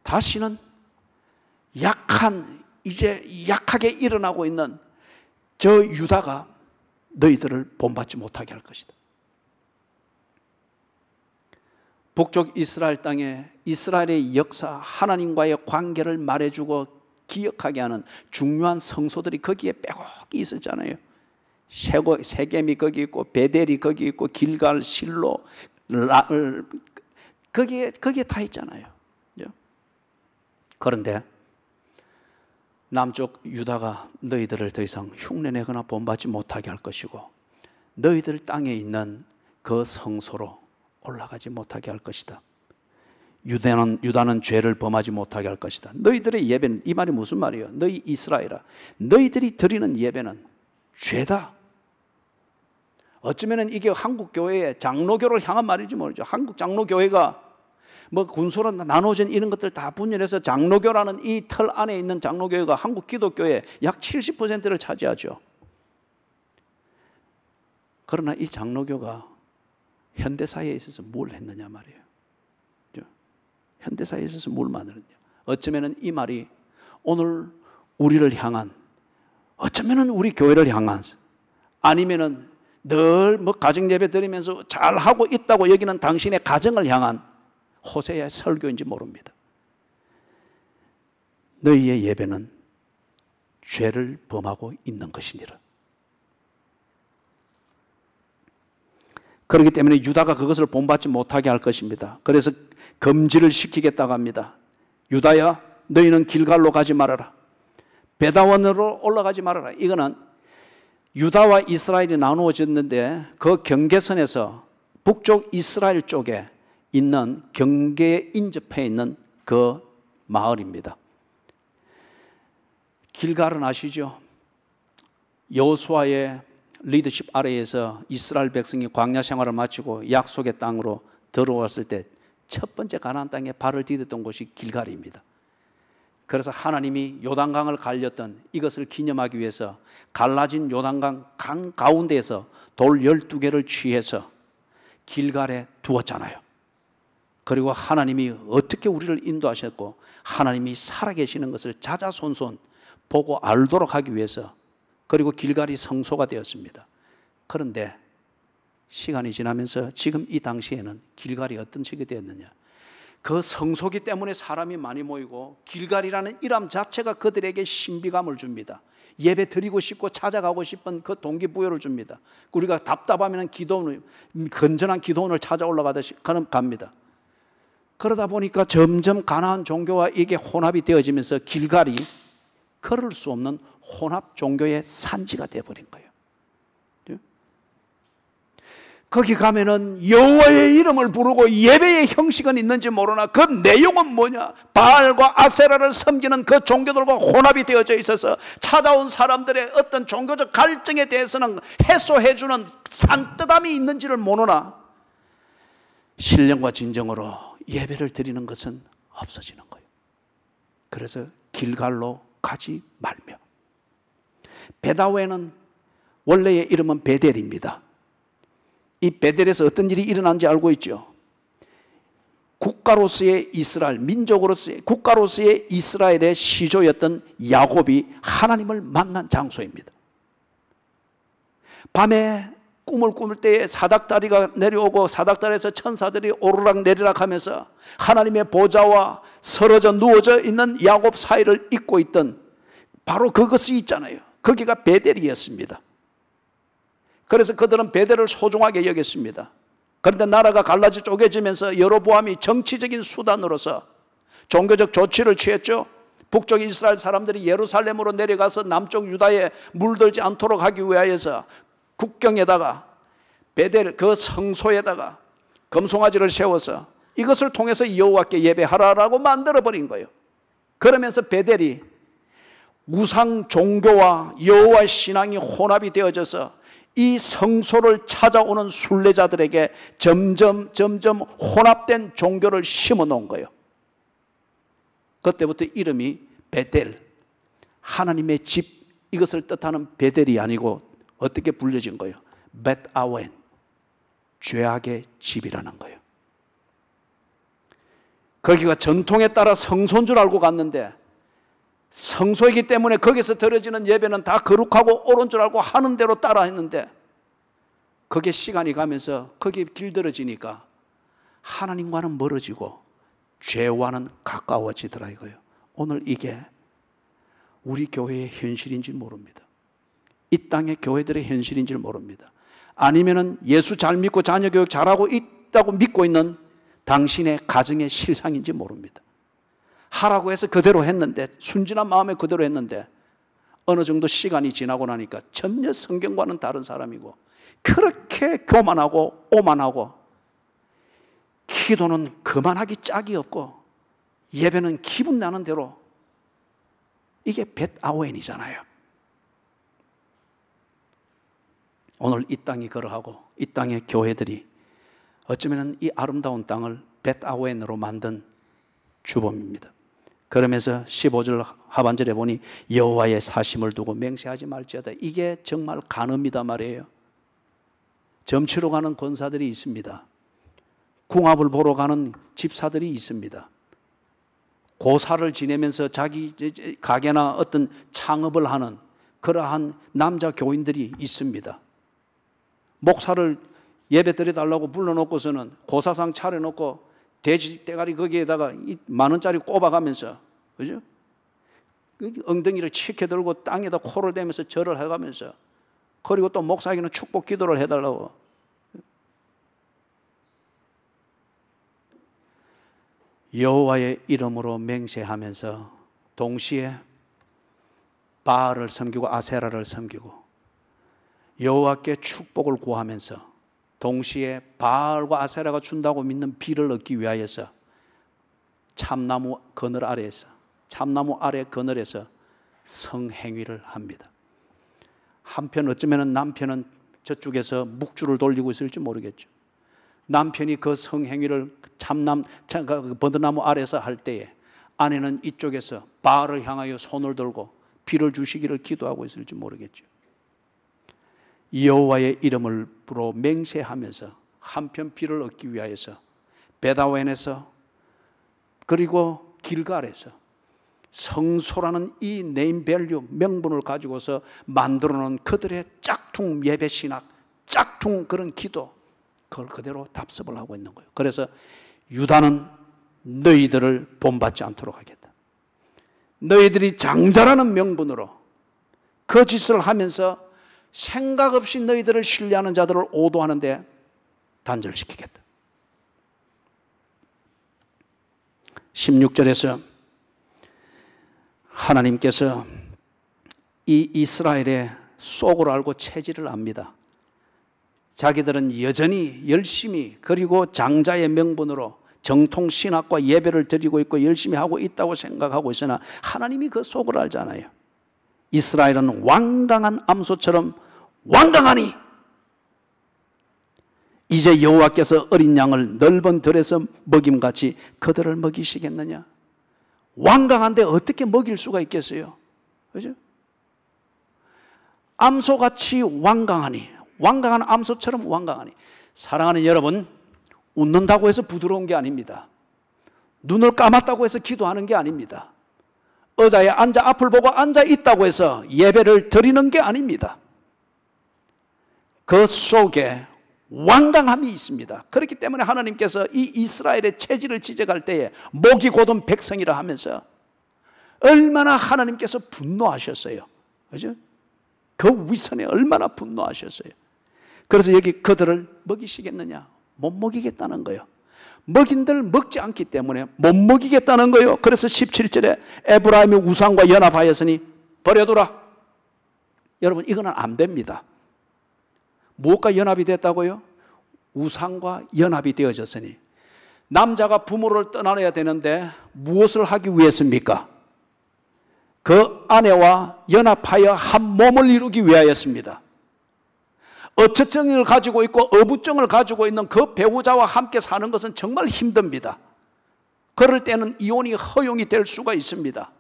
다시는 이제 약하게 일어나고 있는 저 유다가 너희들을 본받지 못하게 할 것이다. 북쪽 이스라엘 땅에 이스라엘의 역사, 하나님과의 관계를 말해주고 기억하게 하는 중요한 성소들이 거기에 빼곡히 있었잖아요. 세겜이 거기 있고 베델이 거기 있고 길갈, 실로, 거기에 다 있잖아요. 그런데 남쪽 유다가 너희들을 더 이상 흉내내거나 본받지 못하게 할 것이고 너희들 땅에 있는 그 성소로 올라가지 못하게 할 것이다. 유다는 죄를 범하지 못하게 할 것이다. 너희들의 예배는, 이 말이 무슨 말이에요? 너희 이스라엘아, 너희들이 드리는 예배는 죄다. 어쩌면 이게 한국 교회의 장로교를 향한 말인지 모르죠. 한국 장로교회가 뭐 군소로 나눠진 이런 것들 다 분열해서 장로교라는 이 틀 안에 있는 장로교회가 한국 기독교의 약 70%를 차지하죠. 그러나 이 장로교가 현대사회에 있어서 뭘 했느냐 말이에요. 현대사회에 있어서 뭘 만들었냐. 어쩌면 이 말이 오늘 우리를 향한, 어쩌면 우리 교회를 향한, 아니면 늘 뭐 가정예배 드리면서 잘하고 있다고 여기는 당신의 가정을 향한 호세아의 설교인지 모릅니다. 너희의 예배는 죄를 범하고 있는 것이니라. 그렇기 때문에 유다가 그것을 본받지 못하게 할 것입니다. 그래서 금지를 시키겠다고 합니다. 유다야, 너희는 길갈로 가지 말아라. 베다원으로 올라가지 말아라. 이거는 유다와 이스라엘이 나누어졌는데 그 경계선에서 북쪽 이스라엘 쪽에 있는 경계에 인접해 있는 그 마을입니다. 길갈은 아시죠? 여호수아의 리더십 아래에서 이스라엘 백성이 광야 생활을 마치고 약속의 땅으로 들어왔을 때 첫 번째 가나안 땅에 발을 디뎠던 곳이 길갈입니다. 그래서 하나님이 요단강을 갈렸던 이것을 기념하기 위해서 갈라진 요단강 강 가운데에서 돌 12개를 취해서 길갈에 두었잖아요. 그리고 하나님이 어떻게 우리를 인도하셨고 하나님이 살아계시는 것을 자자손손 보고 알도록 하기 위해서, 그리고 길갈이 성소가 되었습니다. 그런데 시간이 지나면서 지금 이 당시에는 길갈이 어떤 식이 되었느냐, 그 성소기 때문에 사람이 많이 모이고 길갈이라는 이름 자체가 그들에게 신비감을 줍니다. 예배 드리고 싶고 찾아가고 싶은 그 동기부여를 줍니다. 우리가 답답하면 기도원을, 건전한 기도원을 찾아 올라가듯이 갑니다. 그러다 보니까 점점 가나안 종교와 이게 혼합이 되어지면서 길갈이 걸을 수 없는 혼합 종교의 산지가 되어버린 거예요. 거기 가면은 여호와의 이름을 부르고 예배의 형식은 있는지 모르나 그 내용은 뭐냐, 바알과 아세라를 섬기는 그 종교들과 혼합이 되어져 있어서 찾아온 사람들의 어떤 종교적 갈증에 대해서는 해소해주는 산뜻함이 있는지를 모르나 신령과 진정으로 예배를 드리는 것은 없어지는 거예요. 그래서 길갈로 가지 말며, 베다웨는 원래의 이름은 베델입니다. 이 베델에서 어떤 일이 일어난지 알고 있죠? 국가로서의 이스라엘, 민족으로서의 국가로서의 이스라엘의 시조였던 야곱이 하나님을 만난 장소입니다. 밤에 꿈을 꾸물 때에 사닥다리가 내려오고 사닥다리에서 천사들이 오르락 내리락 하면서 하나님의 보좌와 쓰러져 누워져 있는 야곱 사이를 잇고 있던 바로 그것이 있잖아요. 거기가 베델이었습니다. 그래서 그들은 베델을 소중하게 여겼습니다. 그런데 나라가 갈라져 쪼개지면서 여로보암이 정치적인 수단으로서 종교적 조치를 취했죠. 북쪽 이스라엘 사람들이 예루살렘으로 내려가서 남쪽 유다에 물들지 않도록 하기 위하여서 국경에다가 베델 그 성소에다가 금송아지를 세워서 이것을 통해서 여호와께 예배하라라고 만들어버린 거예요. 그러면서 베델이 우상 종교와 여호와 신앙이 혼합이 되어져서 이 성소를 찾아오는 순례자들에게 점점 혼합된 종교를 심어 놓은 거예요. 그때부터 이름이 베델, 하나님의 집, 이것을 뜻하는 베델이 아니고 어떻게 불려진 거예요? 벳아웬, 죄악의 집이라는 거예요. 거기가 전통에 따라 성소인 줄 알고 갔는데 성소이기 때문에 거기서 드려지는 예배는 다 거룩하고 옳은 줄 알고 하는 대로 따라 했는데, 그게 시간이 가면서 거기에 길들어지니까 하나님과는 멀어지고 죄와는 가까워지더라 이거예요. 오늘 이게 우리 교회의 현실인지 모릅니다. 이 땅의 교회들의 현실인지 모릅니다. 아니면은 예수 잘 믿고 자녀 교육 잘하고 있다고 믿고 있는 당신의 가정의 실상인지 모릅니다. 하라고 해서 그대로 했는데, 순진한 마음에 그대로 했는데 어느 정도 시간이 지나고 나니까 전혀 성경과는 다른 사람이고, 그렇게 교만하고 오만하고 기도는 그만하기 짝이 없고 예배는 기분 나는 대로, 이게 벳아웬이잖아요. 오늘 이 땅이 그러하고 이 땅의 교회들이 어쩌면 이 아름다운 땅을 벳아웬으로 만든 주범입니다. 그러면서 15절 하반절에 보니 여호와의 사심을 두고 맹세하지 말지어다. 이게 정말 간음이다 말이에요. 점치러 가는 권사들이 있습니다. 궁합을 보러 가는 집사들이 있습니다. 고사를 지내면서 자기 가게나 어떤 창업을 하는 그러한 남자 교인들이 있습니다. 목사를 예배 드려달라고 불러놓고서는 고사상 차려놓고 돼지 대가리 거기에다가 10,000원짜리 꼽아가면서, 그죠? 엉덩이를 치켜 들고 땅에다 코를 대면서 절을 해가면서, 그리고 또 목사에게는 축복 기도를 해달라고. 여호와의 이름으로 맹세하면서 동시에 바알을 섬기고 아세라를 섬기고 여호와께 축복을 구하면서 동시에 바알과 아세라가 준다고 믿는 비를 얻기 위하여서 참나무 그늘 아래에서, 참나무 아래 그늘에서 성행위를 합니다. 한편 어쩌면 남편은 저쪽에서 묵주를 돌리고 있을지 모르겠죠. 남편이 그 성행위를 버드나무 아래에서 할 때에 아내는 이쪽에서 바알을 향하여 손을 들고 비를 주시기를 기도하고 있을지 모르겠죠. 여호와의 이름을 불어 맹세하면서 한편 비를 얻기 위하여서 베다웬에서 그리고 길갈에서 성소라는 이 네임밸류 명분을 가지고서 만들어 놓은 그들의 짝퉁 예배 신학, 짝퉁 그런 기도, 그걸 그대로 답습을 하고 있는 거예요. 그래서 유다는 너희들을 본받지 않도록 하겠다. 너희들이 장자라는 명분으로 그 짓을 하면서 생각 없이 너희들을 신뢰하는 자들을 오도하는데 단절시키겠다. 16절에서 하나님께서 이 이스라엘의 속을 알고 체질을 압니다. 자기들은 여전히 열심히 그리고 장자의 명분으로 정통 신학과 예배를 드리고 있고 열심히 하고 있다고 생각하고 있으나 하나님이 그 속을 알잖아요. 이스라엘은 완강한 암소처럼 완강하니 이제 여호와께서 어린 양을 넓은 들에서 먹임같이 그들을 먹이시겠느냐. 완강한데 어떻게 먹일 수가 있겠어요? 그죠? 암소같이 완강하니, 완강한 암소처럼 완강하니. 사랑하는 여러분, 웃는다고 해서 부드러운 게 아닙니다. 눈을 감았다고 해서 기도하는 게 아닙니다. 의자에 앉아 앞을 보고 앉아 있다고 해서 예배를 드리는 게 아닙니다. 그 속에 완강함이 있습니다. 그렇기 때문에 하나님께서 이 이스라엘의 체질을 지적할 때에 목이 곧은 백성이라 하면서 얼마나 하나님께서 분노하셨어요. 그죠? 그 위선에 얼마나 분노하셨어요. 그래서 여기 그들을 먹이시겠느냐? 못 먹이겠다는 거예요. 먹인들 먹지 않기 때문에 못 먹이겠다는 거예요. 그래서 17절에 에브라임의 우상과 연합하였으니 버려두라. 여러분, 이거는 안 됩니다. 무엇과 연합이 됐다고요? 우상과 연합이 되어졌으니. 남자가 부모를 떠나야 되는데 무엇을 하기 위해서입니까? 그 아내와 연합하여 한 몸을 이루기 위하였습니다. 어처증을 가지고 있고 어부증을 가지고 있는 그 배우자와 함께 사는 것은 정말 힘듭니다. 그럴 때는 이혼이 허용이 될 수가 있습니다.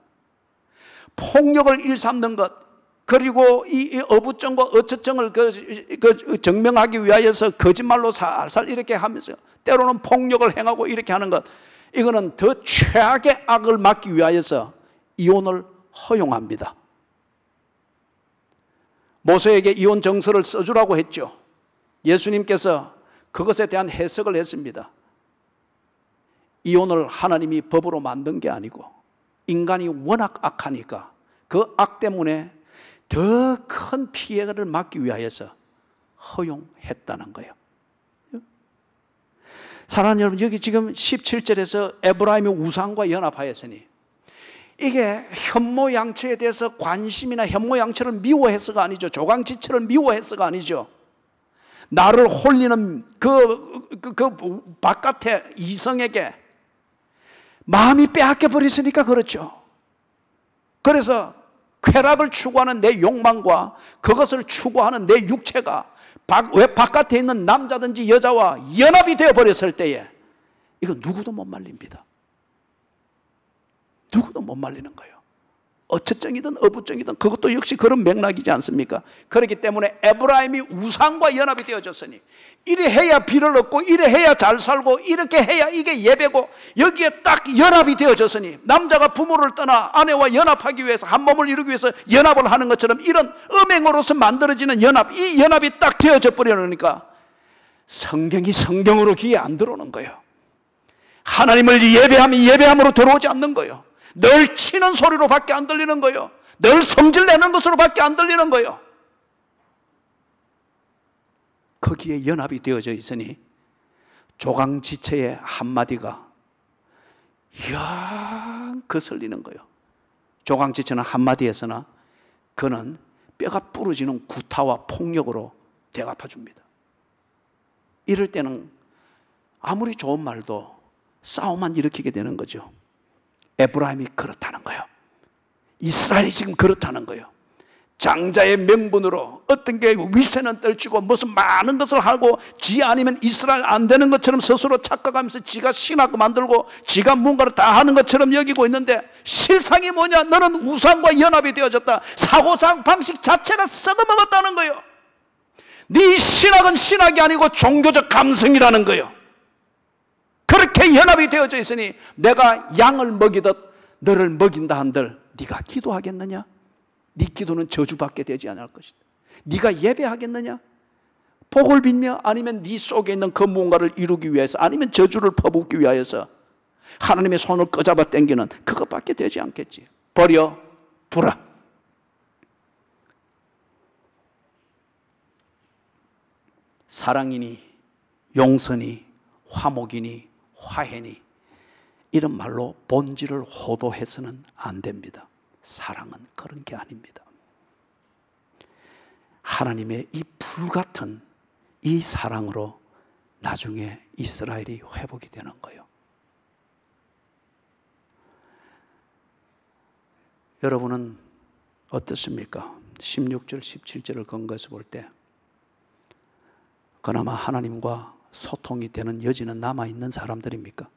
폭력을 일삼는 것, 그리고 이 어부증과 어처증을 증명하기 위하여서 거짓말로 살살 이렇게 하면서 때로는 폭력을 행하고 이렇게 하는 것, 이거는 더 최악의 악을 막기 위하여서 이혼을 허용합니다. 모세에게 이혼 정서를 써주라고 했죠. 예수님께서 그것에 대한 해석을 했습니다. 이혼을 하나님이 법으로 만든 게 아니고 인간이 워낙 악하니까 그 악 때문에 더 큰 피해를 막기 위하여서 허용했다는 거예요. 사랑하는 여러분, 여기 지금 17절에서 에브라임의 우상과 연합하였으니, 이게 현모양처에 대해서 관심이나 현모양처를 미워해서가 아니죠. 조강지처를 미워해서가 아니죠. 나를 홀리는 그 바깥의 이성에게 마음이 빼앗겨 버렸으니까 그렇죠. 그래서 쾌락을 추구하는 내 욕망과 그것을 추구하는 내 육체가 왜 바깥에 있는 남자든지 여자와 연합이 되어 버렸을 때에 이거 누구도 못 말립니다. 누구도 못 말리는 거예요. 어처증이든 어부증이든 그것도 역시 그런 맥락이지 않습니까? 그렇기 때문에 에브라임이 우상과 연합이 되어졌으니, 이래 해야 비를 얻고 이래 해야 잘 살고 이렇게 해야 이게 예배고, 여기에 딱 연합이 되어졌으니, 남자가 부모를 떠나 아내와 연합하기 위해서 한 몸을 이루기 위해서 연합을 하는 것처럼 이런 음행으로서 만들어지는 연합, 이 연합이 딱 되어져 버리니까 성경이 성경으로 귀에 안 들어오는 거예요. 하나님을 예배함이 예배함으로 들어오지 않는 거예요. 늘 치는 소리로 밖에 안 들리는 거예요. 늘 성질 내는 것으로 밖에 안 들리는 거예요. 거기에 연합이 되어져 있으니 조강지체의 한마디가 영 거슬리는 거예요. 조강지체는 한마디에서나 그는 뼈가 부러지는 구타와 폭력으로 대갚아줍니다. 이럴 때는 아무리 좋은 말도 싸움만 일으키게 되는 거죠. 에브라임이 그렇다는 거예요. 이스라엘이 지금 그렇다는 거예요. 장자의 명분으로 어떤 게 위세는 떨치고 무슨 많은 것을 하고 지 아니면 이스라엘 안 되는 것처럼 스스로 착각하면서 지가 신하고 만들고 지가 뭔가를 다 하는 것처럼 여기고 있는데, 실상이 뭐냐? 너는 우상과 연합이 되어졌다. 사고상 방식 자체가 썩어먹었다는 거예요. 네 신학은 신학이 아니고 종교적 감성이라는 거예요. 그렇게 연합이 되어져 있으니 내가 양을 먹이듯 너를 먹인다 한들 네가 기도하겠느냐? 네 기도는 저주받게 되지 않을 것이다. 네가 예배하겠느냐? 복을 빌며 아니면 네 속에 있는 그 뭔가를 이루기 위해서, 아니면 저주를 퍼붓기 위하여서 하나님의 손을 꺼잡아 당기는 그것밖에 되지 않겠지. 버려 두라. 사랑이니 용서니 화목이니 화해니 이런 말로 본질을 호도해서는 안 됩니다. 사랑은 그런 게 아닙니다. 하나님의 이 불같은 이 사랑으로 나중에 이스라엘이 회복이 되는 거예요. 여러분은 어떻습니까? 16절, 17절을 근거해서 볼 때 그나마 하나님과 소통이 되는 여지는 남아있는 사람들입니까?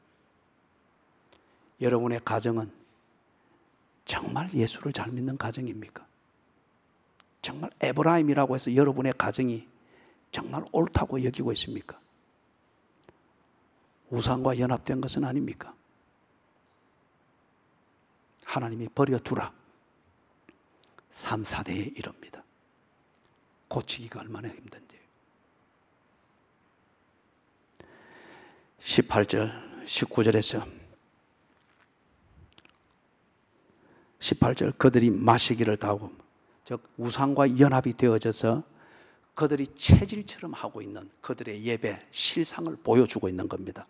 여러분의 가정은 정말 예수를 잘 믿는 가정입니까? 정말 에브라임이라고 해서 여러분의 가정이 정말 옳다고 여기고 있습니까? 우상과 연합된 것은 아닙니까? 하나님이 버려두라. 3, 4대에 이럽니다. 고치기가 얼마나 힘든지. 18절, 19절에서 18절 그들이 마시기를 다하고, 즉 우상과 연합이 되어져서 그들이 체질처럼 하고 있는 그들의 예배 실상을 보여주고 있는 겁니다.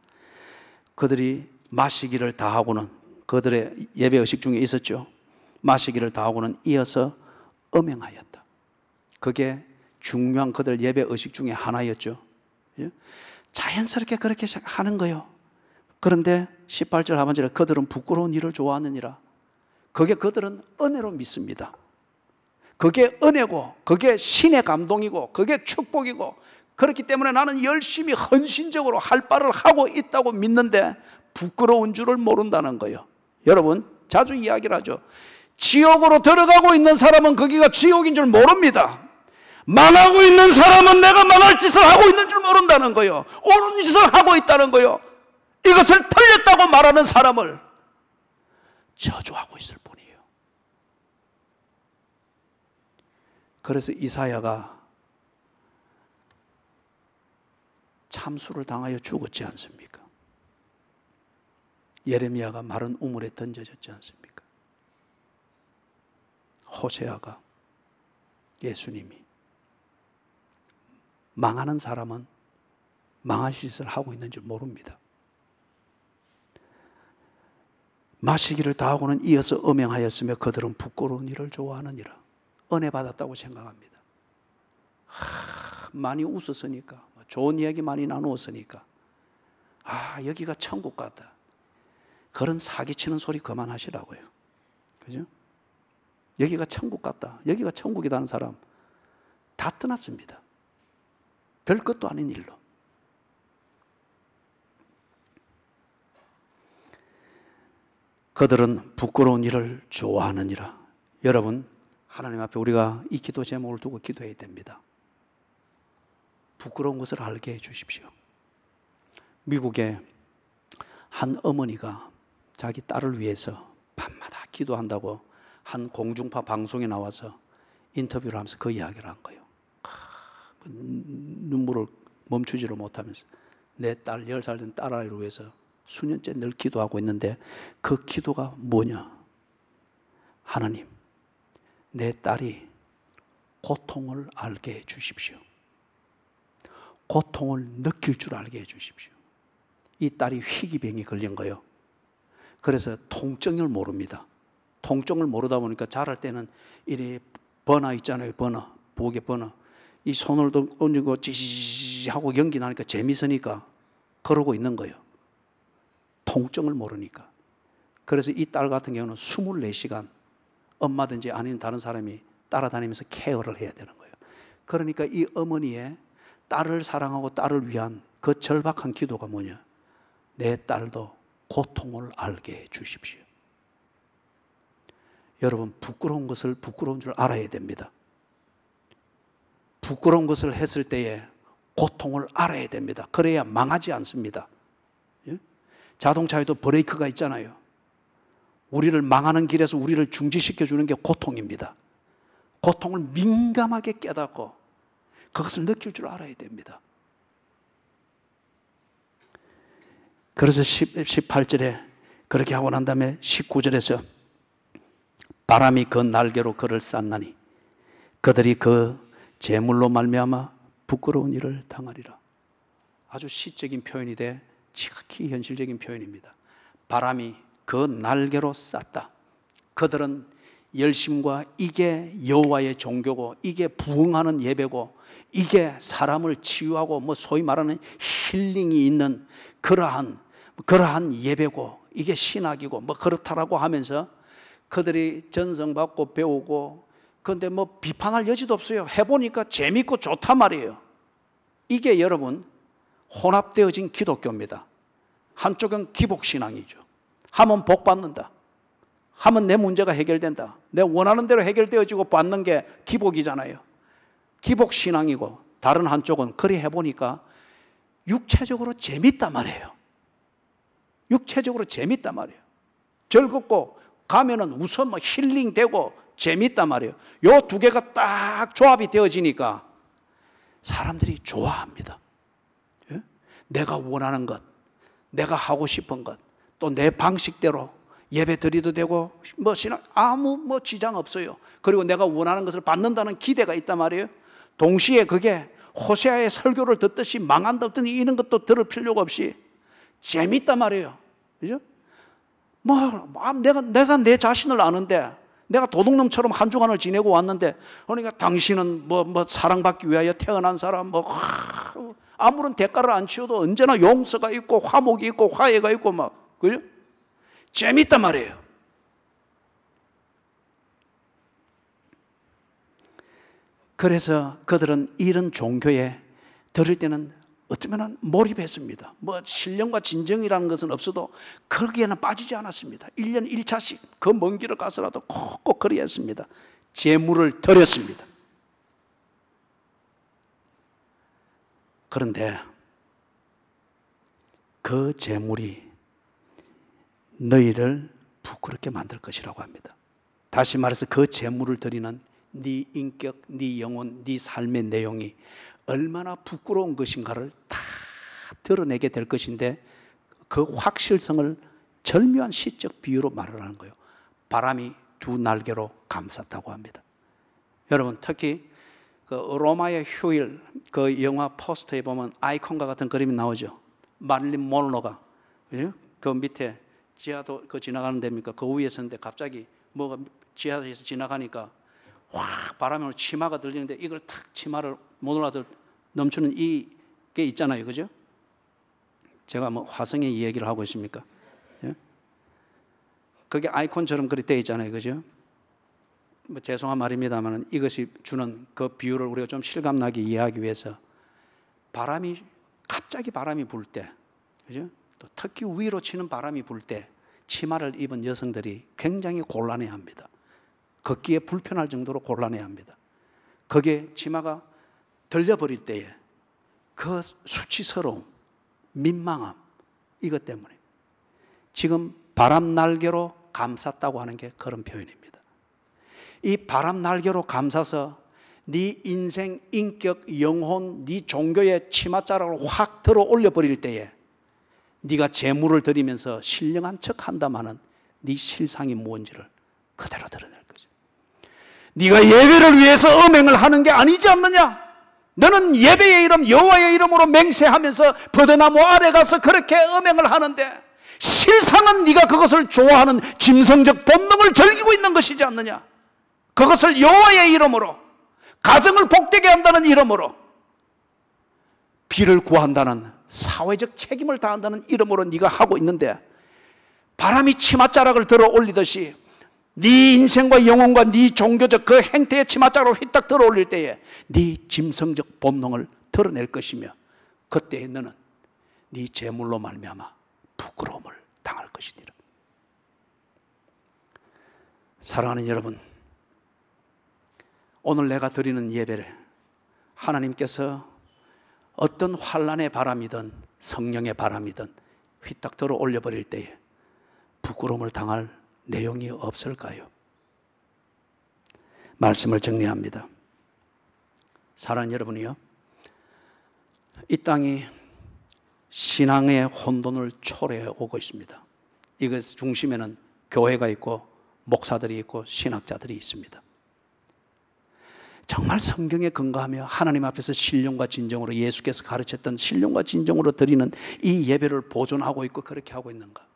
그들이 마시기를 다하고는, 그들의 예배 의식 중에 있었죠. 마시기를 다하고는 이어서 음행하였다. 그게 중요한 그들 예배 의식 중에 하나였죠. 자연스럽게 그렇게 하는 거예요. 그런데 18절 하반절에 그들은 부끄러운 일을 좋아하느니라. 그게 그들은 은혜로 믿습니다. 그게 은혜고 그게 신의 감동이고 그게 축복이고, 그렇기 때문에 나는 열심히 헌신적으로 할 바를 하고 있다고 믿는데 부끄러운 줄을 모른다는 거예요. 여러분 자주 이야기를 하죠. 지옥으로 들어가고 있는 사람은 거기가 지옥인 줄 모릅니다. 망하고 있는 사람은 내가 망할 짓을 하고 있는 줄 모른다는 거예요. 옳은 짓을 하고 있다는 거예요. 이것을 틀렸다고 말하는 사람을 저주하고 있을 뿐이에요. 그래서 이사야가 참수를 당하여 죽었지 않습니까? 예레미야가 마른 우물에 던져졌지 않습니까? 호세아가, 예수님이, 망하는 사람은 망할 짓을 하고 있는 줄 모릅니다. 마시기를 다하고는 이어서 음행하였으며 그들은 부끄러운 일을 좋아하느니라. 은혜 받았다고 생각합니다. 많이 웃었으니까, 좋은 이야기 많이 나누었으니까, 여기가 천국 같다. 그런 사기치는 소리 그만하시라고요. 그죠? 여기가 천국 같다, 여기가 천국이라는 사람 다 떠났습니다. 별 것도 아닌 일로. 그들은 부끄러운 일을 좋아하느니라. 여러분, 하나님 앞에 우리가 이 기도 제목을 두고 기도해야 됩니다. 부끄러운 것을 알게 해 주십시오. 미국의 한 어머니가 자기 딸을 위해서 밤마다 기도한다고 한 공중파 방송에 나와서 인터뷰를 하면서 그 이야기를 한 거예요. 눈물을 멈추지를 못하면서 내 딸, 10살 된 딸아이를 위해서 수년째 늘 기도하고 있는데 그 기도가 뭐냐? 하나님, 내 딸이 고통을 알게 해 주십시오. 고통을 느낄 줄 알게 해 주십시오. 이 딸이 희귀병이 걸린 거예요. 그래서 통증을 모릅니다. 통증을 모르다 보니까 자랄 때는 이리 버너 있잖아요. 버너, 부엌에 버너. 이 손을 얹고 지지지 하고 연기 나니까 재밌으니까 그러고 있는 거예요. 통증을 모르니까. 그래서 이 딸 같은 경우는 24시간 엄마든지 아니면 다른 사람이 따라다니면서 케어를 해야 되는 거예요. 그러니까 이 어머니의 딸을 사랑하고 딸을 위한 그 절박한 기도가 뭐냐? 내 딸도 고통을 알게 해 주십시오. 여러분, 부끄러운 것을 부끄러운 줄 알아야 됩니다. 부끄러운 것을 했을 때에 고통을 알아야 됩니다. 그래야 망하지 않습니다. 예? 자동차에도 브레이크가 있잖아요. 우리를 망하는 길에서 우리를 중지시켜 주는 게 고통입니다. 고통을 민감하게 깨닫고 그것을 느낄 줄 알아야 됩니다. 그래서 18절에 그렇게 하고 난 다음에 19절에서 바람이 그 날개로 그를 쌌나니 그들이 그 재물로 말미암아 부끄러운 일을 당하리라. 아주 시적인 표현이 돼 지극히 현실적인 표현입니다. 바람이 그 날개로 쌌다. 그들은 열심과 이게 여호와의 종교고 이게 부응하는 예배고 이게 사람을 치유하고 뭐 소위 말하는 힐링이 있는 그러한 예배고 이게 신학이고 뭐 그렇다라고 하면서 그들이 전성받고 배우고 그런데 뭐 비판할 여지도 없어요. 해보니까 재밌고 좋단 말이에요. 이게 여러분 혼합되어진 기독교입니다. 한쪽은 기복신앙이죠. 하면 복 받는다. 하면 내 문제가 해결된다. 내 원하는 대로 해결되어지고 받는 게 기복이잖아요. 기복신앙이고 다른 한쪽은 그리 해보니까 육체적으로 재밌단 말이에요. 육체적으로 재밌단 말이에요. 즐겁고 가면은 우선 뭐 힐링되고 재밌단 말이에요. 요 두 개가 딱 조합이 되어지니까 사람들이 좋아합니다. 예? 내가 원하는 것, 내가 하고 싶은 것, 또 내 방식대로 예배 드리도 되고 뭐 신앙 아무 뭐 지장 없어요. 그리고 내가 원하는 것을 받는다는 기대가 있단 말이에요. 동시에 그게 호세아의 설교를 듣듯이 망한다 없더니 이런 것도 들을 필요가 없이 재밌단 말이에요. 그죠? 뭐 내가 내 자신을 아는데 내가 도둑놈처럼 한 주간을 지내고 왔는데 그러니까 당신은 뭐 사랑받기 위하여 태어난 사람 뭐 아무런 대가를 안 치워도 언제나 용서가 있고 화목이 있고 화해가 있고 막 그죠? 재밌단 말이에요. 그래서 그들은 이런 종교에 들을 때는 어쩌면 몰입했습니다. 뭐 신령과 진정이라는 것은 없어도 거기에는 빠지지 않았습니다. 1년 1차씩 그 먼 길을 가서라도 꼭 그리했습니다. 제물을 드렸습니다. 그런데 그 제물이 너희를 부끄럽게 만들 것이라고 합니다. 다시 말해서 그 제물을 드리는 네 인격, 네 영혼, 네 삶의 내용이 얼마나 부끄러운 것인가를 다 드러내게 될 것인데 그 확실성을 절묘한 시적 비유로 말을 하는 거예요. 바람이 두 날개로 감쌌다고 합니다. 여러분 특히 그 로마의 휴일 그 영화 포스터에 보면 아이콘과 같은 그림이 나오죠. 마릴린 monroe가 그 밑에 지하도 그 지나가는 데입니까? 그 위에 섰는데 갑자기 뭐가 지하에서 지나가니까 확 바람으로 치마가 들리는데 이걸 탁 치마를 못 올라들 넘치는 이게 있잖아요, 그죠? 제가 뭐 화성의 이야기를 하고 있습니까? 예? 그게 아이콘처럼 그리 돼 있잖아요, 그죠? 뭐 죄송한 말입니다만 이것이 주는 그 비유를 우리가 좀 실감나게 이해하기 위해서 갑자기 바람이 불 때, 그죠? 또 특히 위로 치는 바람이 불 때 치마를 입은 여성들이 굉장히 곤란해합니다. 걷기에 불편할 정도로 곤란해합니다. 거기에 치마가 들려버릴 때에 그 수치스러움, 민망함 이것 때문에 지금 바람 날개로 감쌌다고 하는 게 그런 표현입니다. 이 바람 날개로 감싸서 네 인생, 인격, 영혼, 네 종교의 치맛자락을 확 들어 올려버릴 때에 네가 재물을 드리면서 신령한 척 한다마는 네 실상이 무엇인지를 그대로 드러낼 거죠. 네가 예배를 위해서 음행을 하는 게 아니지 않느냐? 너는 예배의 이름 여호와의 이름으로 맹세하면서 버드나무 아래 가서 그렇게 음행을 하는데 실상은 네가 그것을 좋아하는 짐승적 본능을 즐기고 있는 것이지 않느냐? 그것을 여호와의 이름으로 가정을 복되게 한다는 이름으로, 비를 구한다는 사회적 책임을 다한다는 이름으로 네가 하고 있는데, 바람이 치맛자락을 들어 올리듯이 네 인생과 영혼과 네 종교적 그 행태의 치맛자락을 휘딱 들어 올릴 때에 네 짐승적 본능을 드러낼 것이며, 그때에 너는 네 재물로 말미암아 부끄러움을 당할 것이니라. 사랑하는 여러분, 오늘 내가 드리는 예배를 하나님께서 어떤 환난의 바람이든 성령의 바람이든 휘딱 들어 올려버릴 때에 부끄러움을 당할 내용이 없을까요? 말씀을 정리합니다. 사랑하는 여러분이요, 이 땅이 신앙의 혼돈을 초래해 오고 있습니다. 이것 중심에는 교회가 있고 목사들이 있고 신학자들이 있습니다. 정말 성경에 근거하며 하나님 앞에서 신령과 진정으로 예수께서 가르쳤던 신령과 진정으로 드리는 이 예배를 보존하고 있고 그렇게 하고 있는가?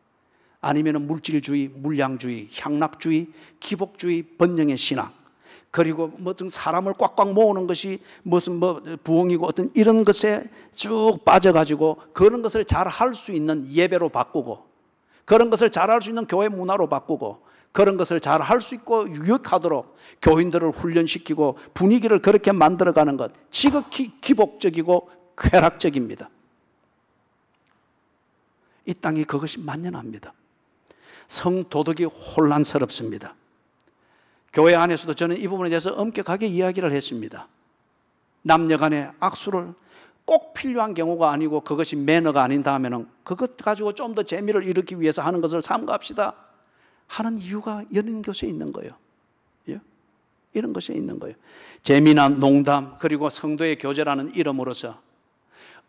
아니면 물질주의, 물량주의, 향락주의, 기복주의, 번영의 신앙, 그리고 무슨 사람을 꽉꽉 모으는 것이 무슨 부흥이고 어떤 이런 것에 쭉 빠져가지고 그런 것을 잘 할 수 있는 예배로 바꾸고, 그런 것을 잘 할 수 있는 교회 문화로 바꾸고, 그런 것을 잘 할 수 있고 유익하도록 교인들을 훈련시키고 분위기를 그렇게 만들어가는 것, 지극히 기복적이고 쾌락적입니다. 이 땅이 그것이 만연합니다. 성도덕이 혼란스럽습니다. 교회 안에서도 저는 이 부분에 대해서 엄격하게 이야기를 했습니다. 남녀 간의 악수를 꼭 필요한 경우가 아니고 그것이 매너가 아닌 다음에는 그것 가지고 좀 더 재미를 일으키기 위해서 하는 것을 삼가합시다 하는 이유가 이런 것에 있는 거예요. 이런 것에 있는 거예요. 재미나 농담, 그리고 성도의 교제라는 이름으로서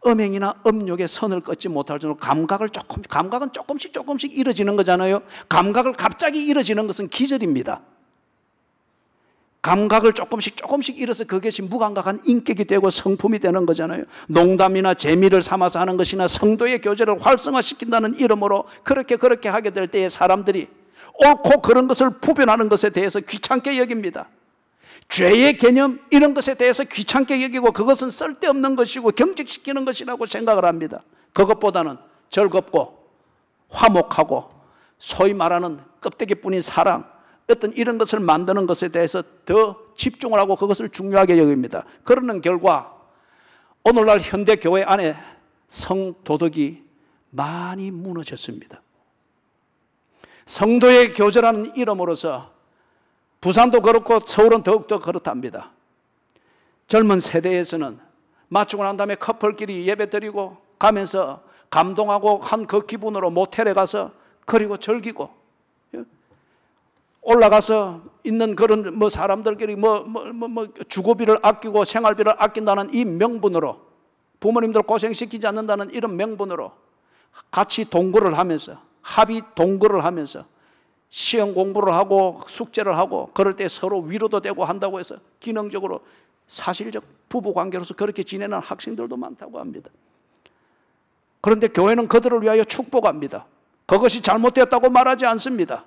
음행이나 음욕의 선을 끊지 못할 정도로 감각은 조금씩 이루어지는 거잖아요. 감각을 갑자기 이루어지는 것은 기절입니다. 감각을 조금씩 잃어서 그것이 무감각한 인격이 되고 성품이 되는 거잖아요. 농담이나 재미를 삼아서 하는 것이나 성도의 교제를 활성화시킨다는 이름으로 그렇게 하게 될 때에 사람들이 옳고 그런 것을 부변하는 것에 대해서 귀찮게 여깁니다. 죄의 개념 이런 것에 대해서 귀찮게 여기고 그것은 쓸데없는 것이고 경직시키는 것이라고 생각을 합니다. 그것보다는 즐겁고 화목하고 소위 말하는 껍데기뿐인 사랑, 어떤 이런 것을 만드는 것에 대해서 더 집중을 하고 그것을 중요하게 여깁니다. 그러는 결과 오늘날 현대 교회 안에 성도덕이 많이 무너졌습니다. 성도의 교제라는 이름으로서 부산도 그렇고 서울은 더욱더 그렇답니다. 젊은 세대에서는 맞추고 난 다음에 커플끼리 예배드리고 가면서 감동하고 한 그 기분으로 모텔에 가서 그리고 즐기고 올라가서 있는 그런 사람들끼리 주거비를 아끼고 생활비를 아낀다는 이 명분으로, 부모님들 고생시키지 않는다는 이런 명분으로 같이 동거를 하면서, 합의 동거를 하면서 시험 공부를 하고 숙제를 하고 그럴 때 서로 위로도 되고 한다고 해서 기능적으로 사실적 부부관계로서 그렇게 지내는 학생들도 많다고 합니다. 그런데 교회는 그들을 위하여 축복합니다. 그것이 잘못되었다고 말하지 않습니다.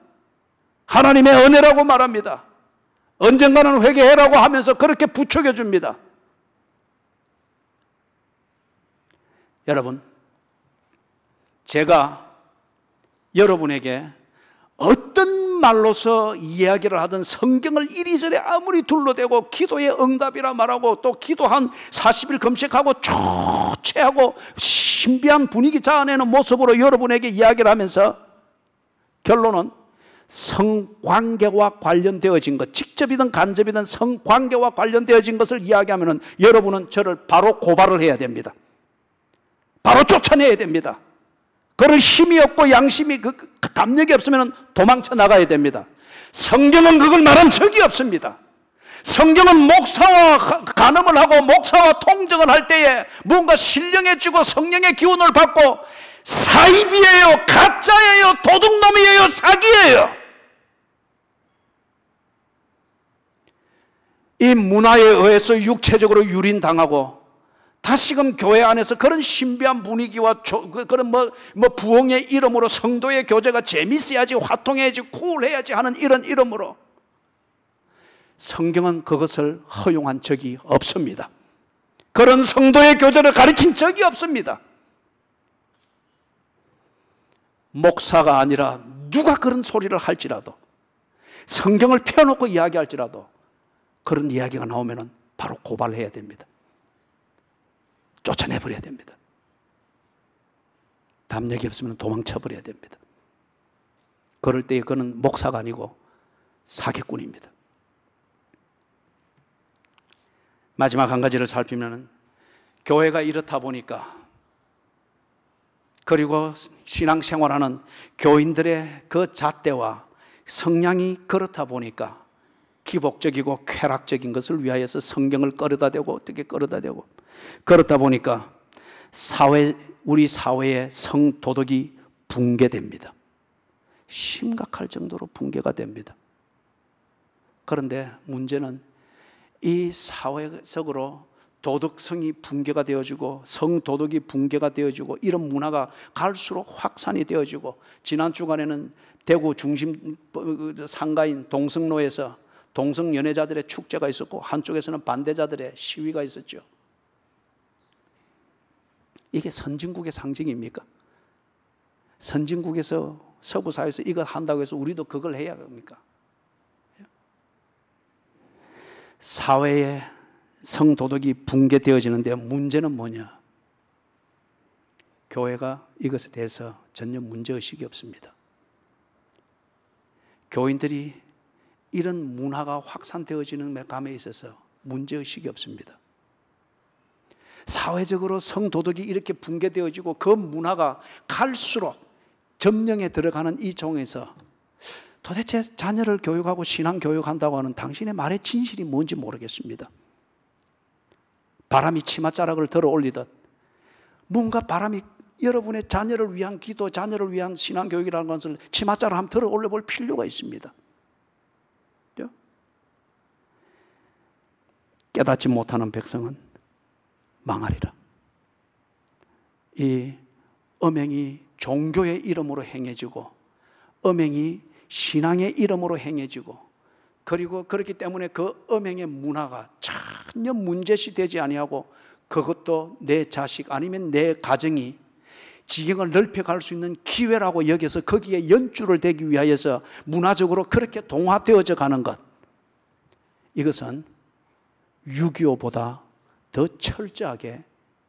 하나님의 은혜라고 말합니다. 언젠가는 회개해라고 하면서 그렇게 부추겨줍니다. 여러분, 제가 여러분에게 어떤 말로서 이야기를 하든 성경을 이리저리 아무리 둘러대고 기도의 응답이라 말하고 또 기도 한 40일 금식하고 초췌하고 신비한 분위기 자아내는 모습으로 여러분에게 이야기를 하면서 결론은 성관계와 관련되어진 것, 직접이든 간접이든 성관계와 관련되어진 것을 이야기하면 여러분은 저를 바로 고발을 해야 됩니다. 바로 쫓아내야 됩니다. 그럴 힘이 없고 양심이 담력이 없으면 도망쳐 나가야 됩니다. 성경은 그걸 말한 적이 없습니다. 성경은 목사와 간음을 하고 목사와 통정을 할 때에 뭔가 신령해지고 성령의 기운을 받고 사입이에요, 가짜예요, 도둑놈이에요, 사기예요. 이 문화에 의해서 육체적으로 유린당하고 다시금 교회 안에서 그런 신비한 분위기와 그런 부흥의 이름으로 성도의 교제가 재밌어야지, 화통해야지, 쿨해야지 하는 이런 이름으로 성경은 그것을 허용한 적이 없습니다. 그런 성도의 교제를 가르친 적이 없습니다. 목사가 아니라 누가 그런 소리를 할지라도, 성경을 펴놓고 이야기할지라도 그런 이야기가 나오면 바로 고발해야 됩니다. 쫓아내버려야 됩니다. 담력이 없으면 도망쳐버려야 됩니다. 그럴 때 그는 목사가 아니고 사기꾼입니다. 마지막 한 가지를 살피면, 교회가 이렇다 보니까, 그리고 신앙생활하는 교인들의 그 잣대와 성향이 그렇다 보니까 기복적이고 쾌락적인 것을 위하여서 성경을 끌어다 대고 어떻게 끌어다 대고, 그렇다 보니까 우리 사회의 성도덕이 붕괴됩니다. 심각할 정도로 붕괴가 됩니다. 그런데 문제는 이 사회적으로 도덕성이 붕괴가 되어지고 성도덕이 붕괴가 되어지고 이런 문화가 갈수록 확산이 되어지고, 지난 주간에는 대구 중심 상가인 동성로에서 동성연애자들의 축제가 있었고 한쪽에서는 반대자들의 시위가 있었죠. 이게 선진국의 상징입니까? 선진국에서 서구 사회에서 이걸 한다고 해서 우리도 그걸 해야 합니까? 사회의 성도덕이 붕괴되어지는데 문제는 뭐냐? 교회가 이것에 대해서 전혀 문제의식이 없습니다. 교인들이 이런 문화가 확산되어지는 감에 있어서 문제의식이 없습니다. 사회적으로 성도덕이 이렇게 붕괴되어지고 그 문화가 갈수록 점령에 들어가는 이 종에서 도대체 자녀를 교육하고 신앙 교육한다고 하는 당신의 말의 진실이 뭔지 모르겠습니다. 바람이 치맛자락을 들어 올리듯 뭔가 바람이 여러분의 자녀를 위한 기도, 자녀를 위한 신앙 교육이라는 것을 치맛자락 한번 들어 올려볼 필요가 있습니다. 깨닫지 못하는 백성은 망하리라. 이 음행이 종교의 이름으로 행해지고 음행이 신앙의 이름으로 행해지고, 그리고 그렇기 때문에 그 음행의 문화가 전혀 문제시 되지 아니하고 그것도 내 자식 아니면 내 가정이 지경을 넓혀갈 수 있는 기회라고 여겨서 거기에 연주를 대기 위하여서 문화적으로 그렇게 동화되어져 가는 것, 이것은 6.25보다 더 철저하게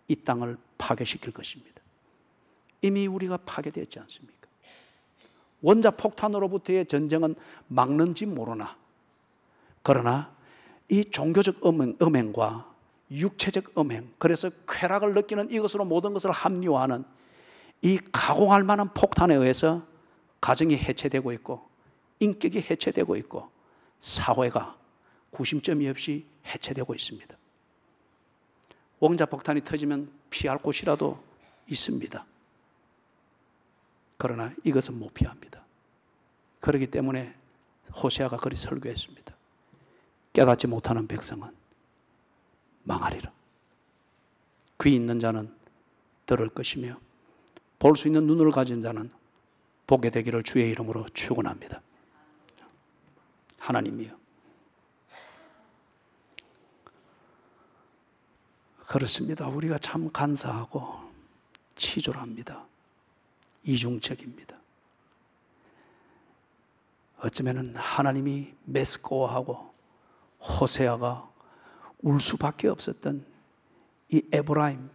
이 땅을 파괴시킬 것입니다. 이미 우리가 파괴되었지 않습니까? 원자폭탄으로부터의 전쟁은 막는지 모르나, 그러나 이 종교적 음행과 육체적 음행, 그래서 쾌락을 느끼는 이것으로 모든 것을 합리화하는 이 가공할 만한 폭탄에 의해서 가정이 해체되고 있고 인격이 해체되고 있고 사회가 구심점이 없이 해체되고 있습니다. 원자폭탄이 터지면 피할 곳이라도 있습니다. 그러나 이것은 못 피합니다. 그렇기 때문에 호세아가 그리 설교했습니다. 깨닫지 못하는 백성은 망하리라. 귀 있는 자는 들을 것이며 볼 수 있는 눈을 가진 자는 보게 되기를 주의 이름으로 축원합니다. 하나님이여, 그렇습니다. 우리가 참 간사하고 치졸합니다. 이중적입니다. 어쩌면 하나님이 메스코어하고 호세아가 울 수밖에 없었던 이 에브라임,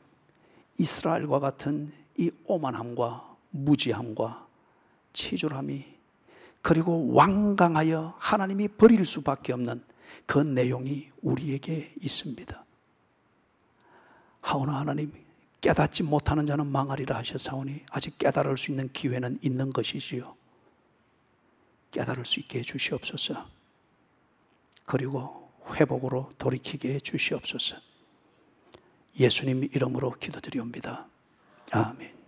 이스라엘과 같은 이 오만함과 무지함과 치졸함이, 그리고 완강하여 하나님이 버릴 수밖에 없는 그 내용이 우리에게 있습니다. 하오나 하나님, 깨닫지 못하는 자는 망하리라 하셨사오니 아직 깨달을 수 있는 기회는 있는 것이지요. 깨달을 수 있게 해주시옵소서. 그리고 회복으로 돌이키게 해주시옵소서. 예수님 이름으로 기도드리옵니다. 아멘.